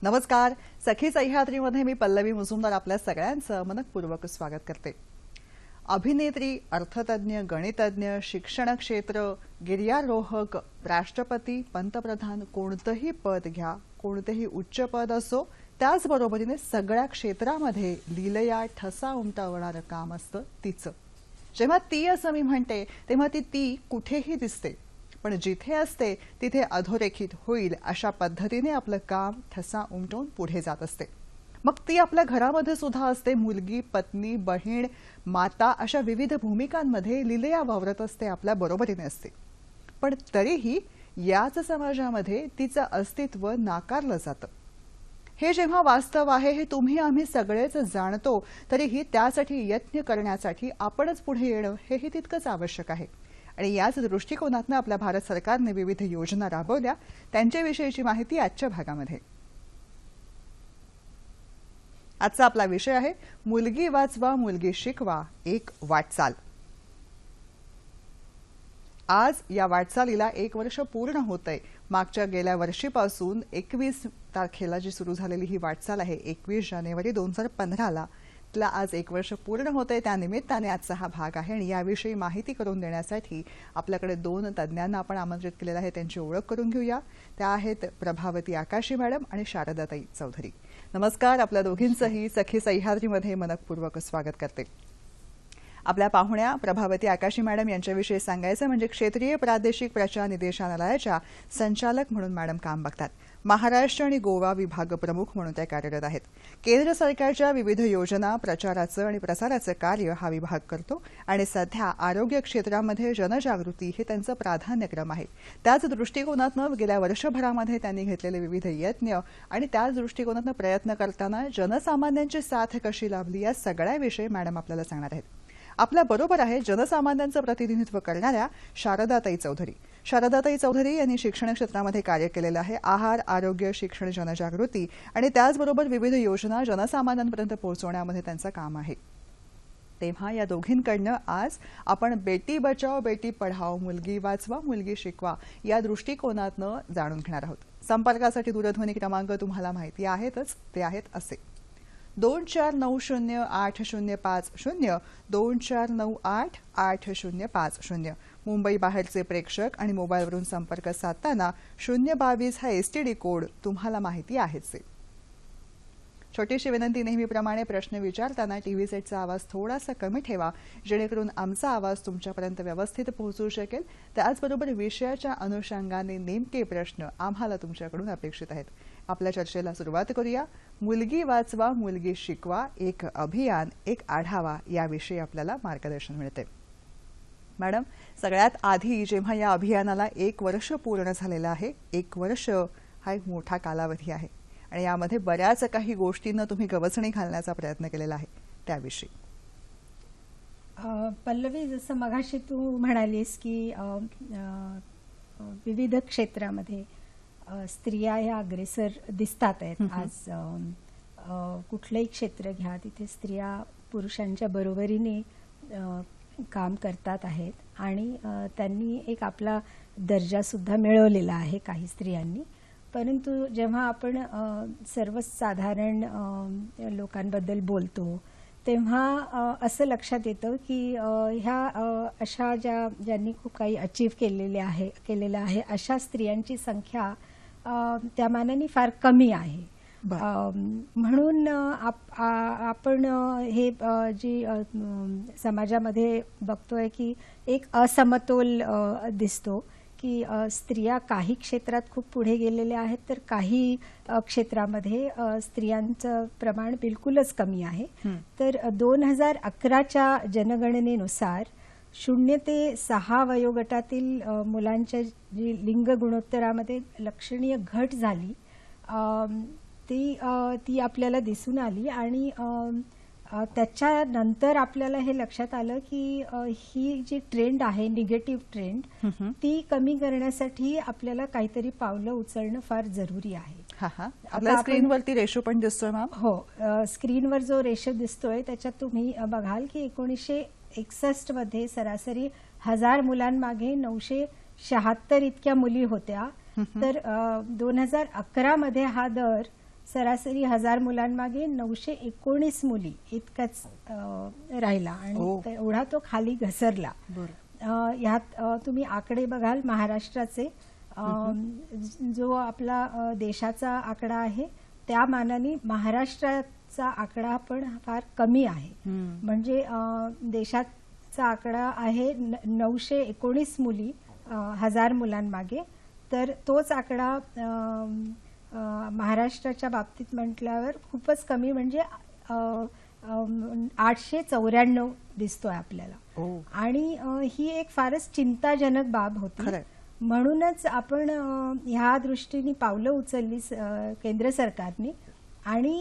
नमस्कार. सखी सह्याद्रीमध्ये मी पल्लवी मुजुमदार आपल्या सगळ्यांचं मनपूर्वक स्वागत करते. अभिनेत्री, अर्थतज्ञ, गणितज्ञ, शिक्षण क्षेत्र, गिर्यारोहक, राष्ट्रपती, पंतप्रधान कोणतेही पद घ्या, कोणतेही उच्च पद असो, त्याचबरोबरीने सगळ्या क्षेत्रामध्ये लीलया ठसा उमटवणारं काम असतं तिचं. जेव्हा ती असं मी म्हणते तेव्हा ती कुठेही दिसते, पण जिथे असते तिथे अधोरेखित होईल अशा पद्धतीने आपलं काम ठसा उमटवून पुढे जात असते. मग ती आपल्या घरामध्ये सुद्धा असते. मुलगी, पत्नी, बहीण, माता अशा विविध भूमिकांमध्ये लीलया वावरत असते, आपल्या बरोबरीने असते. पण तरीही याच समाजामध्ये तिचं अस्तित्व नाकारलं जातं. हे जेव्हा वास्तव आहे हे तुम्ही आम्ही सगळेच जाणतो, तरीही त्यासाठी यत्न करण्यासाठी आपणच पुढे येणं हेही तितकंच आवश्यक आहे. आणि याच दृष्टिकोनातून आपल्या भारत सरकारने विविध योजना राबवल्या, त्यांच्याविषयीची माहिती आजच्या भागामध्ये. आजचा आपला विषय आहे मुलगी वाचवा मुलगी शिकवा एक वाटचाल. आज या वाटचालीला 1 वर्ष पूर्ण होतंय. मागच्या गेल्या वर्षीपासून 21 तारखेला जी सुरू झालेली ही वाटचाल आहे, 21 जानेवारी 2015ला तिला आज 1 वर्ष पूर्ण होतंय. त्यानिमित्ताने आजचा हा भाग आहे आणि याविषयी माहिती करून देण्यासाठी आपल्याकडे 2 तज्ज्ञांना आपण आमंत्रित केलेलं आहे. त्यांची ओळख करून घेऊया. त्या आहेत प्रभावती आकाशी मॅडम आणि शारदाताई चौधरी. नमस्कार. आपल्या दोघींचंही सखी सह्याद्रीमध्ये मनपूर्वक स्वागत करते. आपल्या पाहुण्या प्रभावती आकाशी मॅडम यांच्याविषयी सांगायचं म्हणजे क्षेत्रीय प्रादेशिक प्रचार निदेशालयाच्या संचालक म्हणून मॅडम काम बघतात. महाराष्ट्र आणि गोवा विभाग प्रमुख म्हणून त्या कार्यरत आहेत. केंद्र सरकारच्या विविध योजना प्रचाराचं आणि प्रसाराचं कार्य हा विभाग करतो आणि सध्या आरोग्य क्षेत्रामध्ये जनजागृती हे त्यांचं प्राधान्यक्रम आहे. त्याच दृष्टिकोनातून गेल्या वर्षभरामध्ये त्यांनी घेतलेले विविध यत्न आणि त्याच दृष्टिकोनातून प्रयत्न करताना जनसामान्यांची साथ कशी लाभली या सगळ्याविषयी मॅडम आपल्याला सांगणार आहेत. आपल्या बरोबर आहे जनसामान्यांचं प्रतिनिधित्व करणाऱ्या शारदाताई चौधरी. शारदाताई चौधरी यांनी शिक्षण क्षेत्रामध्ये कार्य केलेलं आहे. आहार, आरोग्य, शिक्षण, जनजागृती आणि त्याचबरोबर विविध योजना जनसामान्यांपर्यंत पोहोचवण्यामध्ये त्यांचं काम आहे. तेव्हा या दोघींकडनं आज आपण बेटी बचाओ बेटी पढाओ, मुलगी वाचवा मुलगी शिकवा या दृष्टिकोनातनं जाणून घेणार आहोत. संपर्कासाठी दूरध्वनी क्रमांक तुम्हाला माहिती आहेतच, ते आहेत असे 24908050 24988050. मुंबई बाहेरचे प्रेक्षक आणि मोबाईलवरून संपर्क साधताना 022 हा एसटीडी कोड तुम्हाला माहिती आहेच. छोटीशी विनंती, नेहमीप्रमाणे प्रश्न विचारताना टीव्ही सेटचा आवाज थोडासा कमी ठेवा, जेणेकरून आमचा आवाज तुमच्यापर्यंत व्यवस्थित पोहोचू शकेल. त्याचबरोबर विषयाच्या अनुषंगाने नेमके प्रश्न आम्हाला तुमच्याकडून अपेक्षित आहेत. आपल्या चर्चेला सुरुवात करूया. मुलगी वाचवा मुलगी शिकवा एक अभियान एक आढावा याविषयी आपल्याला मार्गदर्शन मिळते. मॅडम, सगळ्यात आधी जेव्हा या अभियानाला 1 वर्ष पूर्ण झालेलं आहे, 1 वर्ष हा एक मोठा कालावधी आहे आणि यामध्ये बऱ्याच काही गोष्टींना तुम्ही गवसणी घालण्याचा प्रयत्न केलेला आहे, त्याविषयी. पल्लवी, जसं मगाशी तू म्हणालीस की विविध क्षेत्रामध्ये स्त्रिया या अग्रेसर दिसतात आहेत. आज कुठलंही क्षेत्र घ्या, तिथे स्त्रिया पुरुषांच्या बरोबरीने काम करतात आहेत आणि त्यांनी एक आपला दर्जासुद्धा मिळवलेला आहे काही स्त्रियांनी. परंतु जेव्हा आपण सर्वसाधारण लोकांबद्दल बोलतो तेव्हा असं लक्षात येतं की ह्या अशा ज्यांनी खूप काही अचीव केलेलं आहे अशा स्त्रियांची संख्या त्या मानाने फार कमी आहे. म्हणून आपण हे जी समाजामध्ये बघतोय की एक असमतोल दिसतो की स्त्रिया काही क्षेत्रात खूप पुढे गेलेल्या आहेत तर काही क्षेत्रामध्ये स्त्रियांचं प्रमाण बिलकुलच कमी आहे. तर 2011च्या जनगणनेनुसार 0 ते 6 वयोगटातील मुलांच्या जी लिंग गुणोत्तरामध्ये लक्षणीय घट झाली ती आपल्याला दिसून आली आणि त्याच्यानंतर आपल्याला हे लक्षात आलं की ही जी ट्रेंड आहे, निगेटिव्ह ट्रेंड, ती कमी करण्यासाठी आपल्याला काहीतरी पावलं उचलणं फार जरुरी आहे. आपल्या स्क्रीनवरती रेशो पण दिसतोय मॅम. हो, स्क्रीनवर जो रेशो दिसतोय त्याच्यात तुम्ही बघाल की 1961 मध्ये सरासरी 1000 मुलांमागे 976 इतक्या मुली होत्या. तर 2011 मध्ये हा दर सरासरी 1000 मुलांमागे 919 मुली इतकाच राहिला आणि एवढा तो खाली घसरला. यात तुम्ही आकडे बघाल महाराष्ट्राचे, जो आपला देशाचा आकडा आहे त्या मानाने महाराष्ट्राचा आकडा पण फार कमी आहे. म्हणजे देशाचा आकडा आहे 919 मुली 1000 मुलांमागे, तर तोच आकडा महाराष्ट्राच्या बाबतीत म्हटल्यावर खूपच कमी, म्हणजे 894 दिसतोय आपल्याला. आणि ही एक फारच चिंताजनक बाब होती. म्हणूनच आपण ह्या दृष्टीने पावलं उचलली केंद्र सरकारने आणि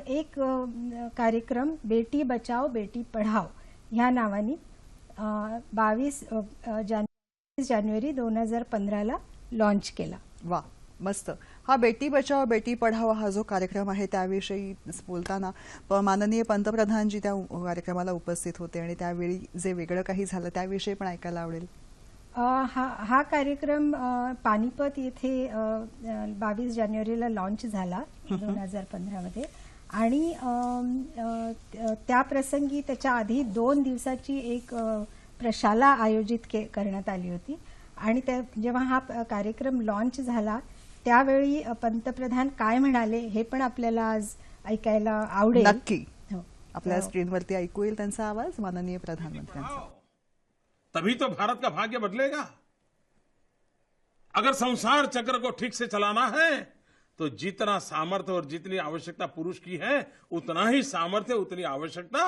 एक कार्यक्रम बेटी बचाओ बेटी पढाओ ह्या नावाने 22 जानेवारी 2015 लॉन्च केला. वा, मस्त. हा बेटी बचाओ बेटी पढाओ हा जो कार्यक्रम आहे त्याविषयी बोलताना माननीय पंतप्रधानजी त्या कार्यक्रमाला उपस्थित होते आणि त्यावेळी जे वेगळं काही झालं त्याविषयी पण ऐकायला आवडेल. हा कार्यक्रम पानिपत येथे 22 जानेवारीला लॉन्च झाला 2015 मध्ये. आणि त्या प्रसंगी त्याच्या आधी 2 दिवसाची एक प्रशाला आयोजित करण्यात आली होती. आणि जेव्हा हा कार्यक्रम लॉन्च झाला त्यावेळी पंतप्रधान काय म्हणाले हे पण आपल्याला आज ऐकायला आवडेल. नक्की आपल्या स्क्रीनवरती ऐकू येईल त्यांचा आवाज माननीय प्रधानमंत्र्यांचा. तभी तो भारत का भाग्य बदलेगा. अगर संसार चक्र को ठीक से चलाना है तो जितना सामर्थ्य और जितनी आवश्यकता पुरुष की है उतना ही सामर्थ्य उतनी आवश्यकता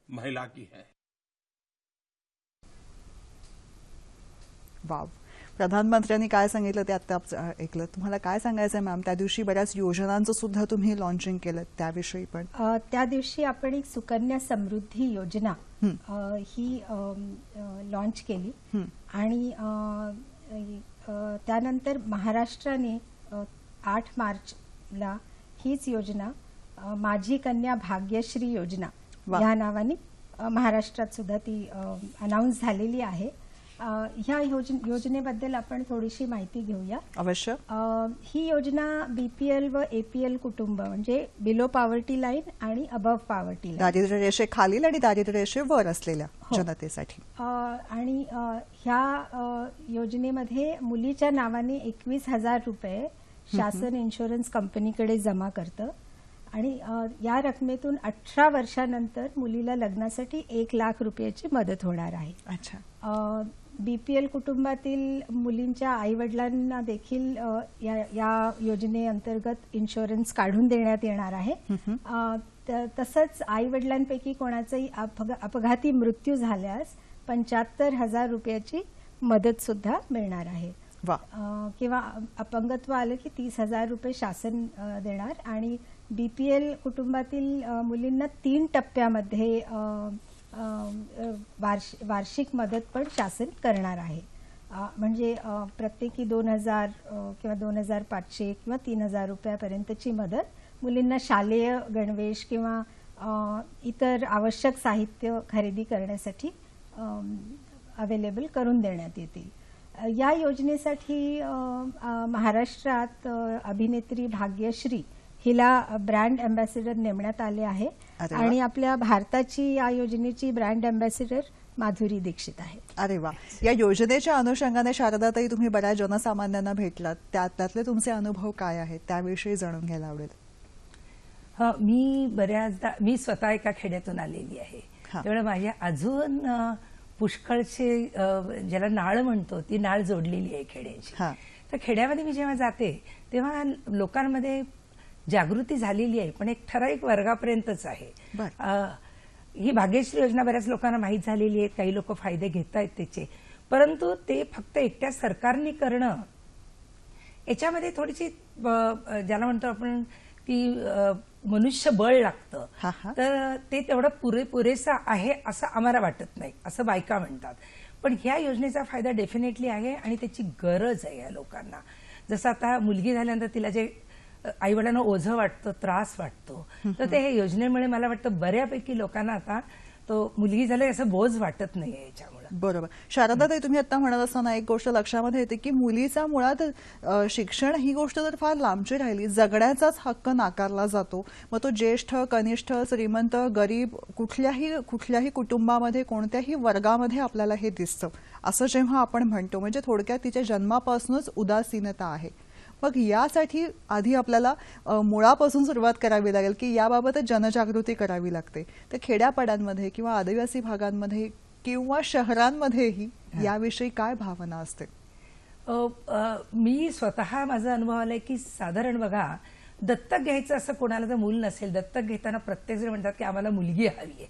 महिला की है. वाव, प्रधानमंत्र्यांनी काय सांगितलं ते आता ऐकलं. तुम्हाला काय सांगायचं आहे मॅम? त्या दिवशी बऱ्याच योजनांचं सुद्धा तुम्ही लॉन्चिंग केलं, त्याविषयी पण. त्या दिवशी आपण एक सुकन्या समृद्धी योजना ही लॉन्च केली. आणि त्यानंतर महाराष्ट्राने 8 मार्चला हीच योजना माझी कन्या भाग्यश्री योजना या नावाने महाराष्ट्रात सुद्धा ती अनाउन्स झालेली आहे. ह्या योजनेबद्दल आपण थोडीशी माहिती घेऊया. अवश्य. ही योजना बीपीएल व एपीएल कुटुंब म्हणजे बिलो पॉवर्टी लाईन आणि अबव्ह पॉवर्टी लाईन, दारिद्र्य रेषेखालील आणि दारिद्र्य रेषेवर असलेल्या जनतेसाठी. आणि ह्या योजनेमध्ये मुलीच्या नावाने 21,000 रुपये शासन इन्शुरन्स कंपनीकडे जमा करतं. आणि या रकमेतून 18 वर्षानंतर मुलीला लग्नासाठी 1 लाख रुपयाची मदत होणार आहे. अच्छा. बीपीएल कुटुंबातील मुलींच्या आई वडिलांना देखील या योजनेअंतर्गत इन्शुरन्स काढून देण्यात येणार आहे. तसंच आई वडिलांपैकी कोणाचाही अपघाती मृत्यू झाल्यास 75,000 रुपयाची मदत सुद्धा मिळणार आहे. किंवा अपंगत्व आलं की 30,000 रुपये शासन देणार. आणि बीपीएल कुटुंबातील मुलींना 3 टप्प्यामध्ये वार्षिक मदत पण शासन करणार आहे. म्हणजे प्रत्येकी 2,000 किंवा 2,500 किंवा 3,000 रुपयापर्यंतची मदत मुलींना शालेय गणवेश किंवा इतर आवश्यक साहित्य खरेदी करण्यासाठी अवेलेबल करून देण्यात येतील. या योजनेसाठी महाराष्ट्रात अभिनेत्री भाग्यश्री हिला ब्रँड अँबॅसेडर नेमण्यात आले आहे. आणि आपल्या भारताची या योजनेची ब्रँड अँबॅसेडर माधुरी दीक्षित आहे. अरे वा. या योजनेच्या अनुषंगाने शारदाताई तुम्ही बऱ्याच जनसामान्यांना भेटलात, त्यातले तुमचे अनुभव काय आहेत त्याविषयी जाणून घ्यायला आवडेल. मी स्वतः एका खेड्यातून आलेली आहे. त्यामुळे माझ्या अजून पुष्कळचे ज्याला नाळ म्हणतो ती नाळ जोडलेली आहे खेड्याची. तर खेड्यामध्ये मी जेव्हा जाते तेव्हा लोकांमध्ये जागृती झालेली आहे, पण एक ठराविक वर्गापर्यंतच आहे. ही भाग्यश्री योजना बऱ्याच लोकांना माहीत झालेली आहे, काही लोक फायदे घेत आहेत त्याचे. परंतु ते फक्त एकट्या सरकारने करणं याच्यामध्ये थोडीशी ज्याला म्हणतो आपण ती मनुष्यबळ लागतं. तर ते तेवढं पुरेसं आहे असं आम्हाला वाटत नाही, असं बायका म्हणतात. पण ह्या योजनेचा फायदा डेफिनेटली आहे आणि त्याची गरज आहे या लोकांना. जसं आता मुलगी झाल्यानंतर तिला जे आईवडिलांना ओझं वाटतं, त्रास वाटतो, तर ते हे योजनेमुळे मला वाटतं बऱ्यापैकी लोकांना आता तो मुलगी झाली असं बोज वाटत नाहीये याच्यामुळे. लागलं. बरोबर. शारदाताई, तुम्ही आता म्हणत असताना एक गोष्ट लक्षामध्ये येते की मुलीचा मुळात शिक्षण ही गोष्ट तर फार लांबची राहिली, जगण्याचाच हक्क नाकारला जातो. मग तो ज्येष्ठ, कनिष्ठ, श्रीमंत, गरीब, कुठल्याही कुटुंबामध्ये, कोणत्याही वर्गामध्ये आपल्याला हे दिसतं. असं जेव्हा आपण म्हणतो म्हणजे थोडक्यात तिच्या जन्मापासूनच उदासीनता आहे. मग यासाठी आधी आपल्याला मुळापासून सुरुवात करावी लागेल की याबाबत जनजागृती करावी लागते. तर खेड्यापाड्यांमध्ये किंवा आदिवासी भागांमध्ये किंवा शहरांमध्येही याविषयी काय भावना असते? मी स्वतः माझा अनुभव आलाय की साधारण बघा, दत्तक घ्यायचं असं कोणाला जर मूल नसेल, दत्तक घेताना प्रत्येक जण म्हणतात की आम्हाला मुलगी हवी आहे,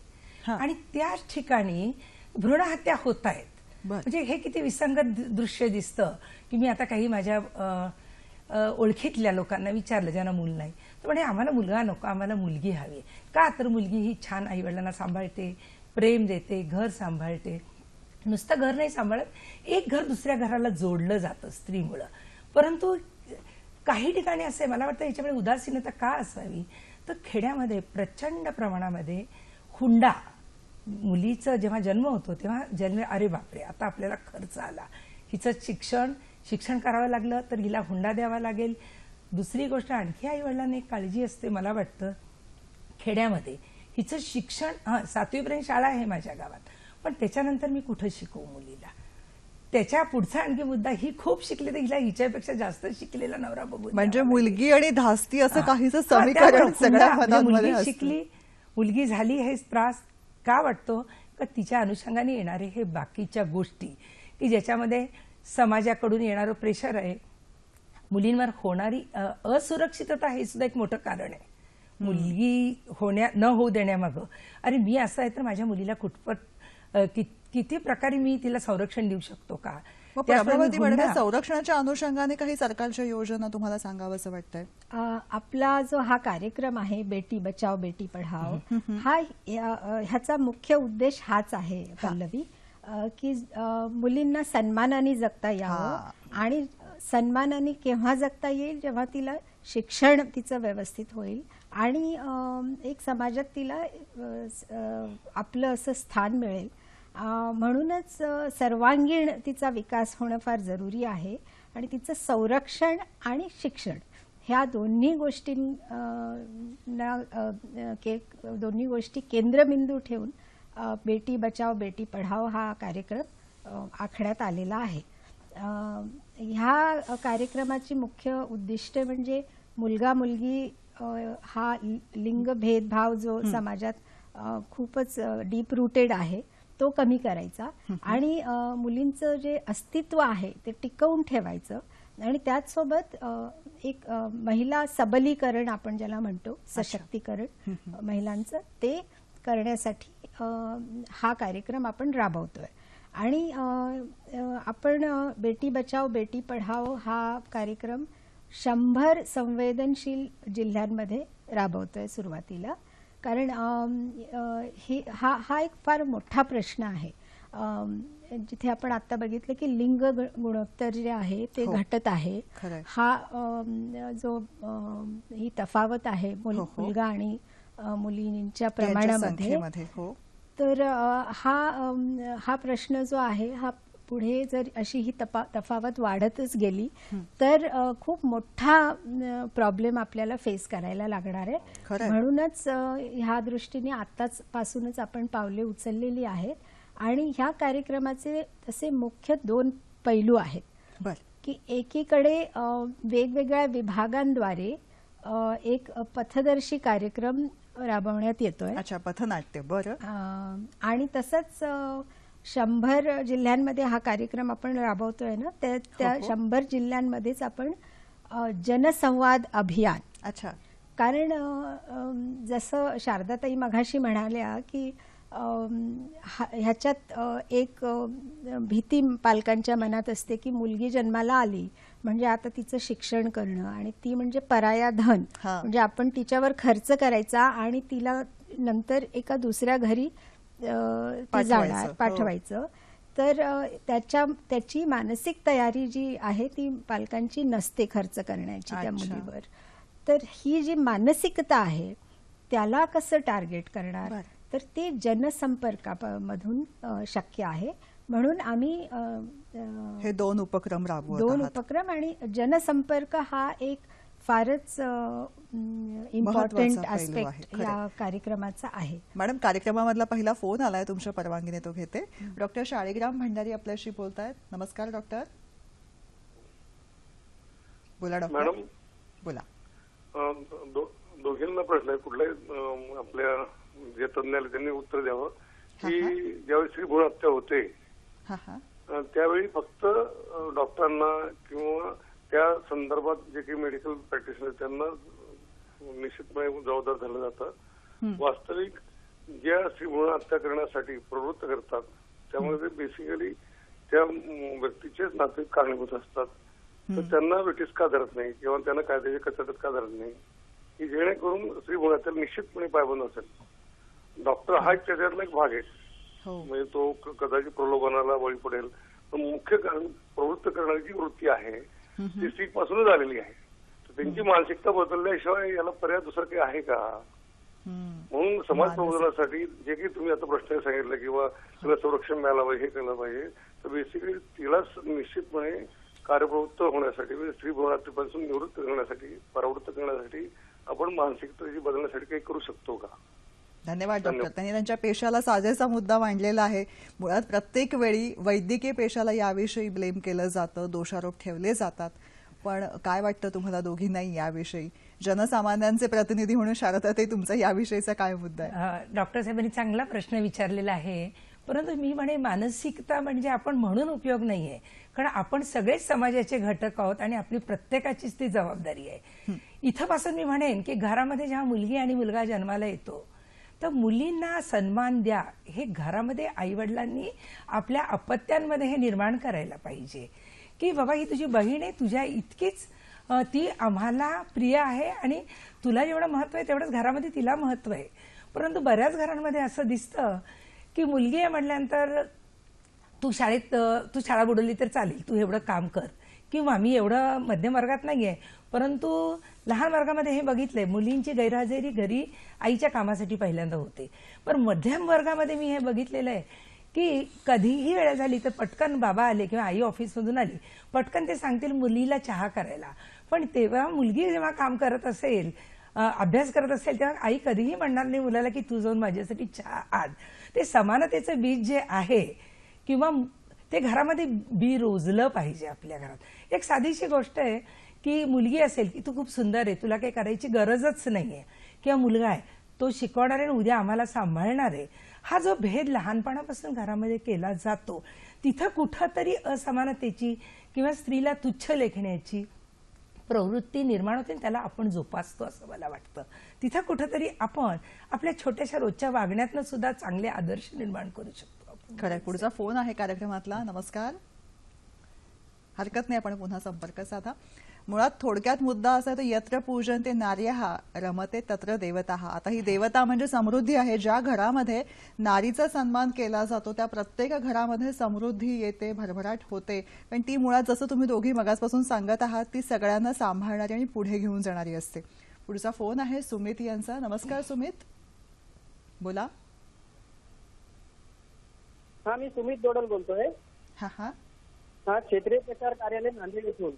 आणि त्याच ठिकाणी भ्रूणहत्या होत आहेत. म्हणजे हे किती विसंगत दृश्य दिसतं की मी आता काही माझ्या ओळखीतल्या लोकांना विचारलं ज्यांना मूल नाही, तर म्हणजे आम्हाला मुलगा नको, आम्हाला मुलगी हवी. का? तर मुलगी ही छान आईवडिलांना सांभाळते, प्रेम देते, घर सांभाळते. नुसतं घर नाही सांभाळत, एक घर दुसऱ्या घराला जोडलं जातं स्त्रीमुळं. परंतु काही ठिकाणी असे मला वाटतं याच्यामुळे उदासीनता का असावी, तर खेड्यामध्ये प्रचंड प्रमाणामध्ये हुंडा, मुलीचा जेव्हा जन्म होतो तेव्हा अरे बापरे, आता आपल्याला खर्च आला, हिचं शिक्षण करावं लागलं तर हिला हुंडा द्यावा लागेल. दुसरी गोष्ट आणखी आई वडिलांना एक काळजी असते मला वाटतं खेड्यामध्ये, हिचं शिक्षण 7वीपर्यंत शाळा आहे माझ्या गावात, पण त्याच्यानंतर मी कुठं शिकवू मुलीला. त्याच्या पुढचा आणखी मुद्दा, ही खूप शिकली तर हिला हिच्यापेक्षा जास्त शिकलेला नवरा बघू. म्हणजे मुलगी आणि धास्ती असं काहीच समीकरण सगळ्या मनांमध्ये असतं. शिकली, मुलगी झाली, हे त्रास का वाटतो? का तिच्या अनुषंगाने येणारे हे बाकीच्या गोष्टी की ज्याच्यामध्ये समाजाकडून येणारं प्रेशर आहे, मुलींवर होणारी असुरक्षितता, हे सुद्धा एक मोठं कारण आहे मुलगी न होऊ देण्यामागं. अरे मी असं आहे तर माझ्या मुलीला कुठपत किती प्रकारे मी तिला संरक्षण देऊ शकतो का? प्रभावती मॅडम, संरक्षणाच्या अनुषंगाने काही सरकारच्या योजना तुम्हाला सांगावं असं वाटतंय? आपला जो हा कार्यक्रम आहे बेटी बचाओ बेटी पढाओ, ह्याचा मुख्य उद्देश हाच आहे पल्लवी, की मुलींना सन्मानाने जगता यावं. आणि सन्मानाने केव्हा जगता येईल? जेव्हा तिला शिक्षण तिचं व्यवस्थित होईल आणि एक समाजात तिला आपलं असं स्थान मिळेल. म्हणूनच सर्वांगीण तिचा विकास होणं फार जरुरी आहे. आणि तिचं संरक्षण आणि शिक्षण ह्या दोन्ही गोष्टी केंद्रबिंदू ठेवून बेटी बचाओ बेटी पढाओ हा कार्यक्रम आखण्यात आलेला आहे. ह्या कार्यक्रमाची मुख्य उद्दिष्ट म्हणजे मुलगा मुलगी हा लिंग भेदभाव जो समाजात खूपच डीप रूटेड आहे तो कमी करायचा आणि मुलींचं जे अस्तित्व आहे ते टिकवून ठेवायचं. आणि त्याचसोबत एक महिला सबलीकरण आपण ज्याला म्हणतो, सशक्तीकरण महिलांचं, ते करण्यासाठी हा कार्यक्रम आपण राबवतोय. आणि आपण बेटी बचाओ बेटी पढाओ हा कार्यक्रम 100 संवेदनशील जिल्ह्यांमध्ये राबवतोय सुरुवातीला. कारण हा एक फार मोठा प्रश्न आहे, जिथे आपण आता बघितलं की लिंग गुणोत्तर जे आहे ते घटत आहे. हा जो ही तफावत आहे मुलगा आणि मुलींच्या प्रमाणामध्ये, तर हा प्रश्न जो आहे हा पुढे जर अशी ही तफावत वाढतच गेली तर खूप मोठा प्रॉब्लेम आपल्याला फेस करायला लागणार आहे. म्हणूनच ह्या दृष्टीने आताच पासूनच आपण पावले उचललेली आहेत. आणि ह्या कार्यक्रमाचे तसे मुख्य 2 पैलू आहेत की एकीकडे वेगवेगळ्या विभागांद्वारे एक पथदर्शी कार्यक्रम राबवण्यात येतोय. अच्छा, पथनाट्य. बरं. आणि तसंच 100 जिल्ह्यांमध्ये हा कार्यक्रम आपण राबवतोय ना, त्या 100 जिल्ह्यांमध्येच आपण जनसंवाद अभियान. अच्छा. कारण जसं शारदाताई मघाशी म्हणाल्या की ह्याच्यात एक भीती पालकांच्या मनात असते की मुलगी जन्माला आली म्हणजे आता तिचं शिक्षण करणं आणि ती म्हणजे पराया धन, म्हणजे आपण तिच्यावर खर्च करायचा आणि तिला नंतर एका दुसऱ्या घरी पाठवायचं. तर त्याची मानसिक तयारी जी आहे ती पालकांची नसते खर्च करण्याची त्या मुलीवर. तर ही जी मानसिकता आहे त्याला कसं टार्गेट करणार, तर ते जनसंपर्कामधून शक्य आहे. म्हणून आम्ही हे दोन उपक्रम राबवत दोन आहात. उपक्रम आणि जनसंपर्क हा एक फारच इम्पॉर्टंट महत्त्वाचा पैलू आहे, ऍस्पेक्ट खरं. या कार्यक्रमाचा आहे. मॅडम, कार्यक्रमामधला पहिला फोन आलाय, तुमच्या परवानगीने तो घेते. डॉक्टर शाळीग्राम भंडारी आपल्याशी बोलतायत. नमस्कार डॉक्टर. बोला डॉक्टर. मॅडम बोला. दोघींना प्रश्न आहे. कुठल्याही आपल्या जे तज्ञ आले त्यांनी उत्तर द्यावं की ज्यावेळी स्त्रीभ्रूण हत्या होते हा हा त्यावेळी फक्त डॉक्टरांना किंवा त्या संदर्भात जे काही मेडिकल प्रॅक्टिशनर त्यांना निश्चितपणे जबाबदार धरलं जातं. वास्तविक ज्या स्त्रीभ्रूण हत्या करण्यासाठी प्रवृत्त करतात त्यामुळे ते बेसिकली त्या व्यक्तीचेच नातेवाईक कारणीभूत असतात. तर त्यांना ब्रिटिश का धरत नाही किंवा त्यांना कायद्याच्या कचाट्यात का धरत नाही की जेणेकरून स्त्रीभ्रूण हत्याला निश्चितपणे पायबंद असेल. डॉक्टर हा एक त्याच्यातला एक भाग आहे. म्हणजे तो कदाचित प्रलोभनाला बळी पडेल. पण मुख्य कारण प्रवृत्त करण्याची वृत्ती आहे ती स्त्रीपासूनच आलेली आहे. तर त्यांची मानसिकता बदलल्याशिवाय याला पर्याय दुसरा काही आहे का? म्हणून समाज प्रबोधनासाठी जे काही तुम्ही आता प्रश्न सांगितलं किंवा तिला संरक्षण मिळालं पाहिजे, हे केलं पाहिजे, तर बेसिकली तिला निश्चितपणे कार्यप्रवृत्त होण्यासाठी म्हणजे स्त्रीभ्रूण हत्येपासून निवृत्त करण्यासाठी परावृत्त करण्यासाठी आपण मानसिकता बदलण्यासाठी काही करू शकतो का? धन्यवाद डॉक्टर. त्यांनी त्यांच्या पेशाला साजेसा मुद्दा मांडलेला आहे. मुळात प्रत्येक वेळी वैद्यकीय पेशाला याविषयी ब्लेम केलं जातं, दोषारोप ठेवले जातात. पण काय वाटतं तुम्हाला दोघींनाही याविषयी? जनसामान्यांचे प्रतिनिधी म्हणून शारदाताई, तुमचा याविषयीचा काय मुद्दा आहे? डॉक्टर साहेबांनी चांगला प्रश्न विचारलेला आहे. परंतु मी म्हणे मानसिकता म्हणजे आपण म्हणून उपयोग नाहीये, कारण आपण सगळेच समाजाचे घटक आहोत आणि आपली प्रत्येकाचीच ती जबाबदारी आहे. इथंपासून मी म्हणेन की घरामध्ये जेव्हा मुलगी आणि मुलगा जन्माला येतो तर मुलींना सन्मान द्या, हे घरामध्ये आईवडिलांनी आपल्या अपत्यांमध्ये हे निर्माण करायला पाहिजे की बाबा ही तुझी बहीण आहे, तुझ्या इतकीच ती आम्हाला प्रिय आहे आणि तुला जेवढं महत्व आहे तेवढंच घरामध्ये तिला महत्व आहे. परंतु बऱ्याच घरांमध्ये असं दिसतं की मुलगी आहे म्हटल्यानंतर तू शाळा बुडवली तर चालेल, तू एवढं काम कर, किंवा मी एवढं मध्यम वर्गात नाहीये परंतु लहान वर्गामध्ये हे बघितलंय मुलींची गैरहजेरी घरी आईच्या कामासाठी पहिल्यांदा होते. पण मध्यम वर्गामध्ये मी हे बघितलेलं आहे की कधीही वेळ झाली तर पटकन बाबा आले किंवा आई ऑफिसमधून आली, पटकन ते सांगतील मुलीला चहा करायला. पण तेव्हा मुलगी जेव्हा काम करत असेल, अभ्यास करत असेल, तेव्हा आई कधीही म्हणणार नाही मुलाला की तू जाऊन माझ्यासाठी चहा आण. ते समानतेचं बीज जे आहे किंवा ते घरामध्ये बी रोजलं पाहिजे आपल्या घरात. एक साधीशी गोष्ट आहे की मुलगी असेल की तू खूप सुंदर आहे, तुला काही करायची गरजच नाहीये, किंवा मुलगा आहे तो शिकवणार आहे उद्या आम्हाला सांभाळणार आहे, हा जो भेद लहानपणापासून घरामध्ये केला जातो तिथं कुठंतरी असमानतेची किंवा स्त्रीला तुच्छ लेखण्याची प्रवृत्ती निर्माण होते, त्याला आपण जोपासतो असं मला वाटतं. तिथं कुठंतरी आपण आपल्या छोट्याशा रोजच्या वागण्यातनं सुद्धा चांगले आदर्श निर्माण करू शकतो. खरं. पुढचा फोन आहे कार्यक्रमातला. नमस्कार. हरकत नाही, आपण पुन्हा संपर्क साधा. मुळात थोडक्यात मुद्दा असा आहे, यत्र पूजन ते नार्यः रमते तत्र देवताः. आता ही देवता म्हणजे समृद्धी आहे. ज्या घरामध्ये नारीचा सन्मान केला जातो त्या प्रत्येक घरामध्ये समृद्धी येते, भरभराट होते. पण ती मुळात जसं तुम्ही दोघी मगासपासून सांगत आहात ती सगळ्यांना सांभाळणारी आणि पुढे घेऊन जाणारी असते. पुढचा फोन आहे सुमित यांचा. नमस्कार सुमित. बोला. हा, मी सुमित दोडल बोलतोय. हा हा हा, क्षेत्रीय प्रचार कार्यालय नांदेड येथून.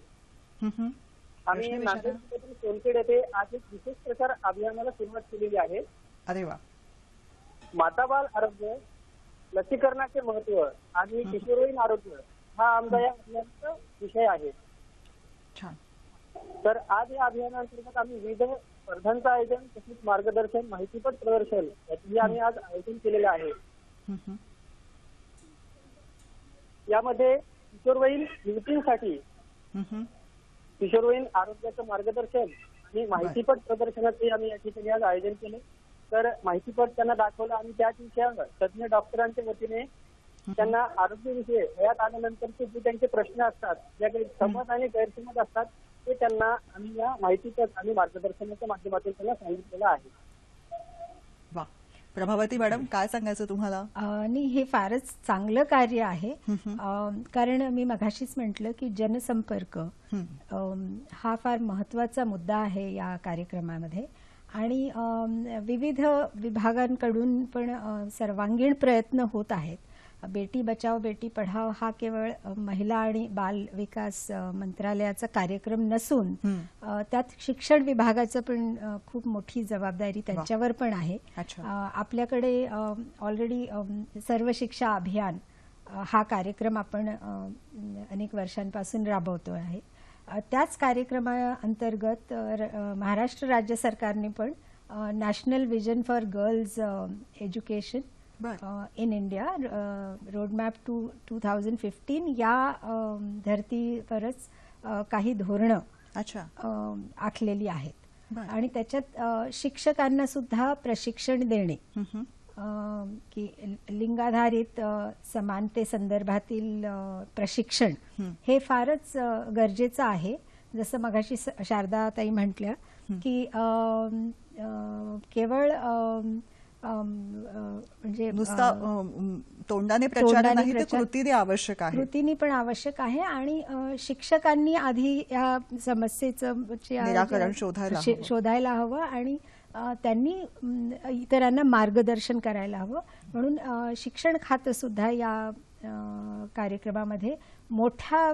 आम्ही नांदेड जिल्ह्यातील सोनखेड येथे आज एक विशेष प्रचार अभियानाला सुरुवात केलेली आहे. अरे वा. माताबाल आरोग्य, लसीकरणाचे महत्व आणि किशोरवयीन आरोग्य हा आमचा या अभियानाचा विषय आहे. छान. तर आज या अभियानांतर्गत आम्ही विविध स्पर्धांचं आयोजन तसेच मार्गदर्शन, माहितीपट प्रदर्शन याची आम्ही आज आयोजन केलेलं आहे. यामध्ये किशोरवयीन युवतींसाठी किशोरवयीन आरोग्याचं मार्गदर्शन आणि माहितीपट प्रदर्शनाचे आम्ही या ठिकाणी आज आयोजन केले. तर माहितीपट त्यांना दाखवलं आणि त्या विषयावर तज्ञ डॉक्टरांच्या वतीने त्यांना आरोग्यविषयी वयात आल्यानंतरचे जे त्यांचे प्रश्न असतात, ज्या काही समज आणि गैरसमज असतात ते त्यांना आम्ही या माहितीपट आणि मार्गदर्शनाच्या माध्यमातून त्यांना सांगितलेलं आहे. वा. प्रभावती मॅडम, काय सांगायचं तुम्हाला? आणि हे फारच चांगलं कार्य आहे. कारण मी मगाशीच म्हटलं की जनसंपर्क हा फार महत्वाचा मुद्दा आहे या कार्यक्रमामध्ये. आणि विविध विभागांकडून पण सर्वांगीण प्रयत्न होत आहेत. बेटी बचाओ बेटी पढाओ हा केवळ महिला आणि बाल विकास मंत्रालयाचा कार्यक्रम नसून त्यात शिक्षण विभागाचं पण खूप मोठी जबाबदारी त्यांच्यावर पण आहे. आपल्याकडे ऑलरेडी सर्व शिक्षा अभियान हा कार्यक्रम आपण अनेक वर्षांपासून राबवतो आहे. त्याच कार्यक्रमाअंतर्गत महाराष्ट्र राज्य सरकारने पण national vision for girls education in India roadmap to 2015 या धर्तीवरच काही धोरणं आखलेली आहेत आणि त्याच्यात शिक्षकांना सुद्धा प्रशिक्षण देणे की लिंगाधारित समानते संदर्भातील प्रशिक्षण हे फारच गरजेचं आहे. जसं मगाशी शारदाताई म्हटल्या की केवळ म्हणजे नुसता तोंडाने प्रचार नाही तर कृतीने आवश्यक आहे. कृतीने पण आवश्यक आहे आणि शिक्षकांनी आधी या समस्येचं निराकरण शोधायला हवं आणि त्यांनी इतरांना मार्गदर्शन करायला हवं. म्हणून शिक्षण खातं सुद्धा या कार्यक्रमामध्ये मोठ्या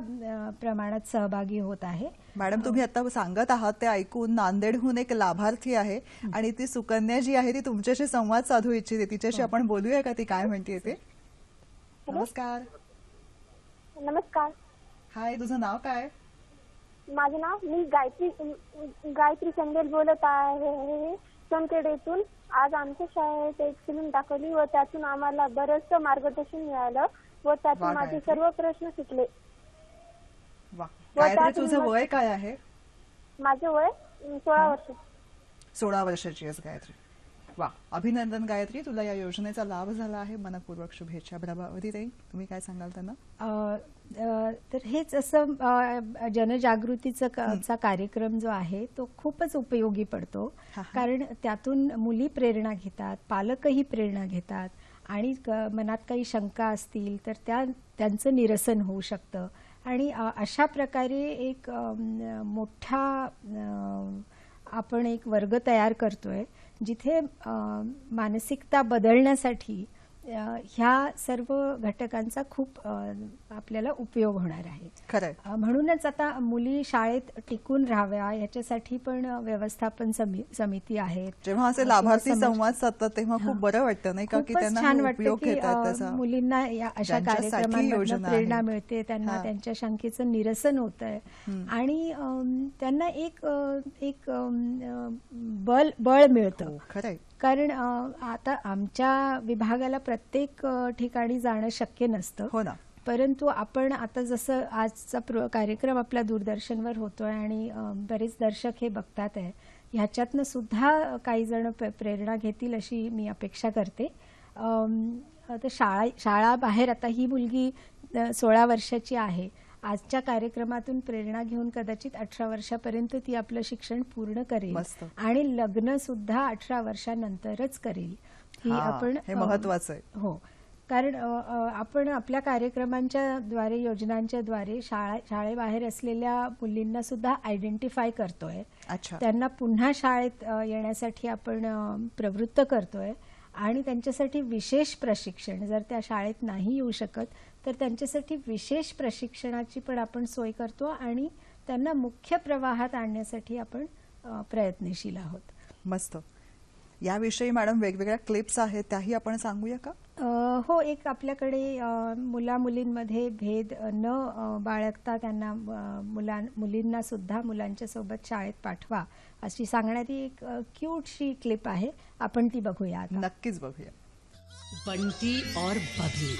प्रमाणात सहभागी होत आहे. मॅडम, तुम्ही आता सांगत आहात ते ऐकून नांदेडहून एक लाभार्थी आहे आणि ती सुकन्या जी आहे ती तुमच्याशी संवाद साधू इच्छिते. तिच्याशी आपण बोलूया का? ती काय म्हणते ते. नमस्कार. नमस्कार. हाय, तुझं नाव काय? माझं नाव मी गायत्री संदेल बोलत आहे सोनखेडेतून. आज आमच्या शाळेत एक फिल्म दाखवली व त्यातून आम्हाला बरंचसं मार्गदर्शन मिळालं व त्यातून माझे सर्व प्रश्न सुटले. गायत्री, तुझं वय काय आहे? माझे वय 16 वर्ष. 16 वर्षाची आहेस गायत्री. वा, अभिनंदन गायत्री, तुला या योजनेचा लाभ झाला आहे. मनपूर्वक शुभेच्छा. प्रभावती ताई, तुम्ही काय सांगाल त्यांना? तर हेच असं जनजागृतीचा कार्यक्रम जो आहे तो खूपच उपयोगी पडतो. कारण त्यातून मुली प्रेरणा घेतात, पालकही प्रेरणा घेतात आणि मनात काही शंका असतील तर त्यांचं निरसन होऊ शकतं. आणि अशा प्रकारे एक मोठा आपण एक वर्ग तयार करतोय जिथे मानसिकता बदलण्यासाठी ह्या सर्व घटकांचा खूप आपल्याला उपयोग होणार आहे. खरंय. म्हणूनच आता मुली शाळेत टिकून राहाव्या याच्यासाठी पण व्यवस्थापन समिती आहेत. जेव्हा असे लाभार्थी संवाद साधतात तेव्हा खूप बरं वाटतं नाही का, की त्यांना छान वाटतं की मुलींना या अशा कार्यक्रमांमधून प्रेरणा मिळते, त्यांना त्यांच्या शंकेचं निरसन होतंय आणि त्यांना एक बळ मिळतं. खरंय. कारण आता आमच्या विभागाला प्रत्येक ठिकाणी जाणं शक्य नसतं. हो ना. परंतु आपण आता जसं आजचा कार्यक्रम आपला दूरदर्शनवर होतोय आणि बरेच दर्शक हे बघतात आहे, ह्याच्यातनं सुद्धा काही जण प्रेरणा घेतील अशी मी अपेक्षा करते. तर शाळा बाहेर आता ही मुलगी 16 वर्षाची आहे. आजच्या कार्यक्रमातून प्रेरणा घेऊन कदाचित 18 वर्षापर्यंत ती आपलं शिक्षण पूर्ण करेल आणि लग्न सुद्धा 18 वर्षानंतरच करेल. ही आपण हे महत्त्वाचं आहे. हो, कारण आपण आपल्या कार्यक्रमांच्या द्वारे, योजनांच्या द्वारे शाळेबाहेर असलेल्या मुलींना सुद्धा आयडेंटिफाय करतोय. त्यांना पुन्हा शाळेत येण्यासाठी आपण प्रवृत्त करतोय आणि त्यांच्यासाठी विशेष प्रशिक्षण, जर त्या शाळेत नाही येऊ शकत तर त्यांच्यासाठी विशेष प्रशिक्षणाची पण आपण सोय करतो आणि त्यांना मुख्य प्रवाहात आणण्यासाठी आपण प्रयत्नशील आहोत. मस्त. याविषयी मॅडम वेगवेगळ्या क्लिप्स आहेत, त्याही आपण सांगूया का? हो, एक आपल्याकडे मुला मुलींमध्ये भेद न बाळगता त्यांना मुलींना सुद्धा मुलांच्या सोबत शाळेत पाठवा अशी सांगणारी एक क्यूटशी क्लिप आहे. आपण ती बघूया. नक्कीच बघूया. बंटी और बबली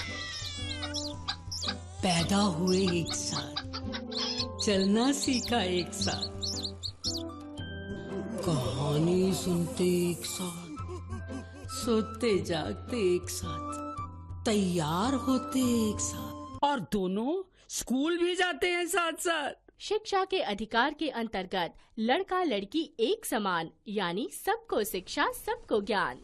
पैदा हुए एक साथ, चलना सीखा एक साथ, कहानी सुनते एक साथ, सोते जागते एक साथ, तैयार होते एक साथ और दोनों स्कूल भी जाते हैं साथ साथ. शिक्षा के अधिकार के अंतर्गत लड़का लड़की एक समान, यानी सबको शिक्षा सबको ज्ञान.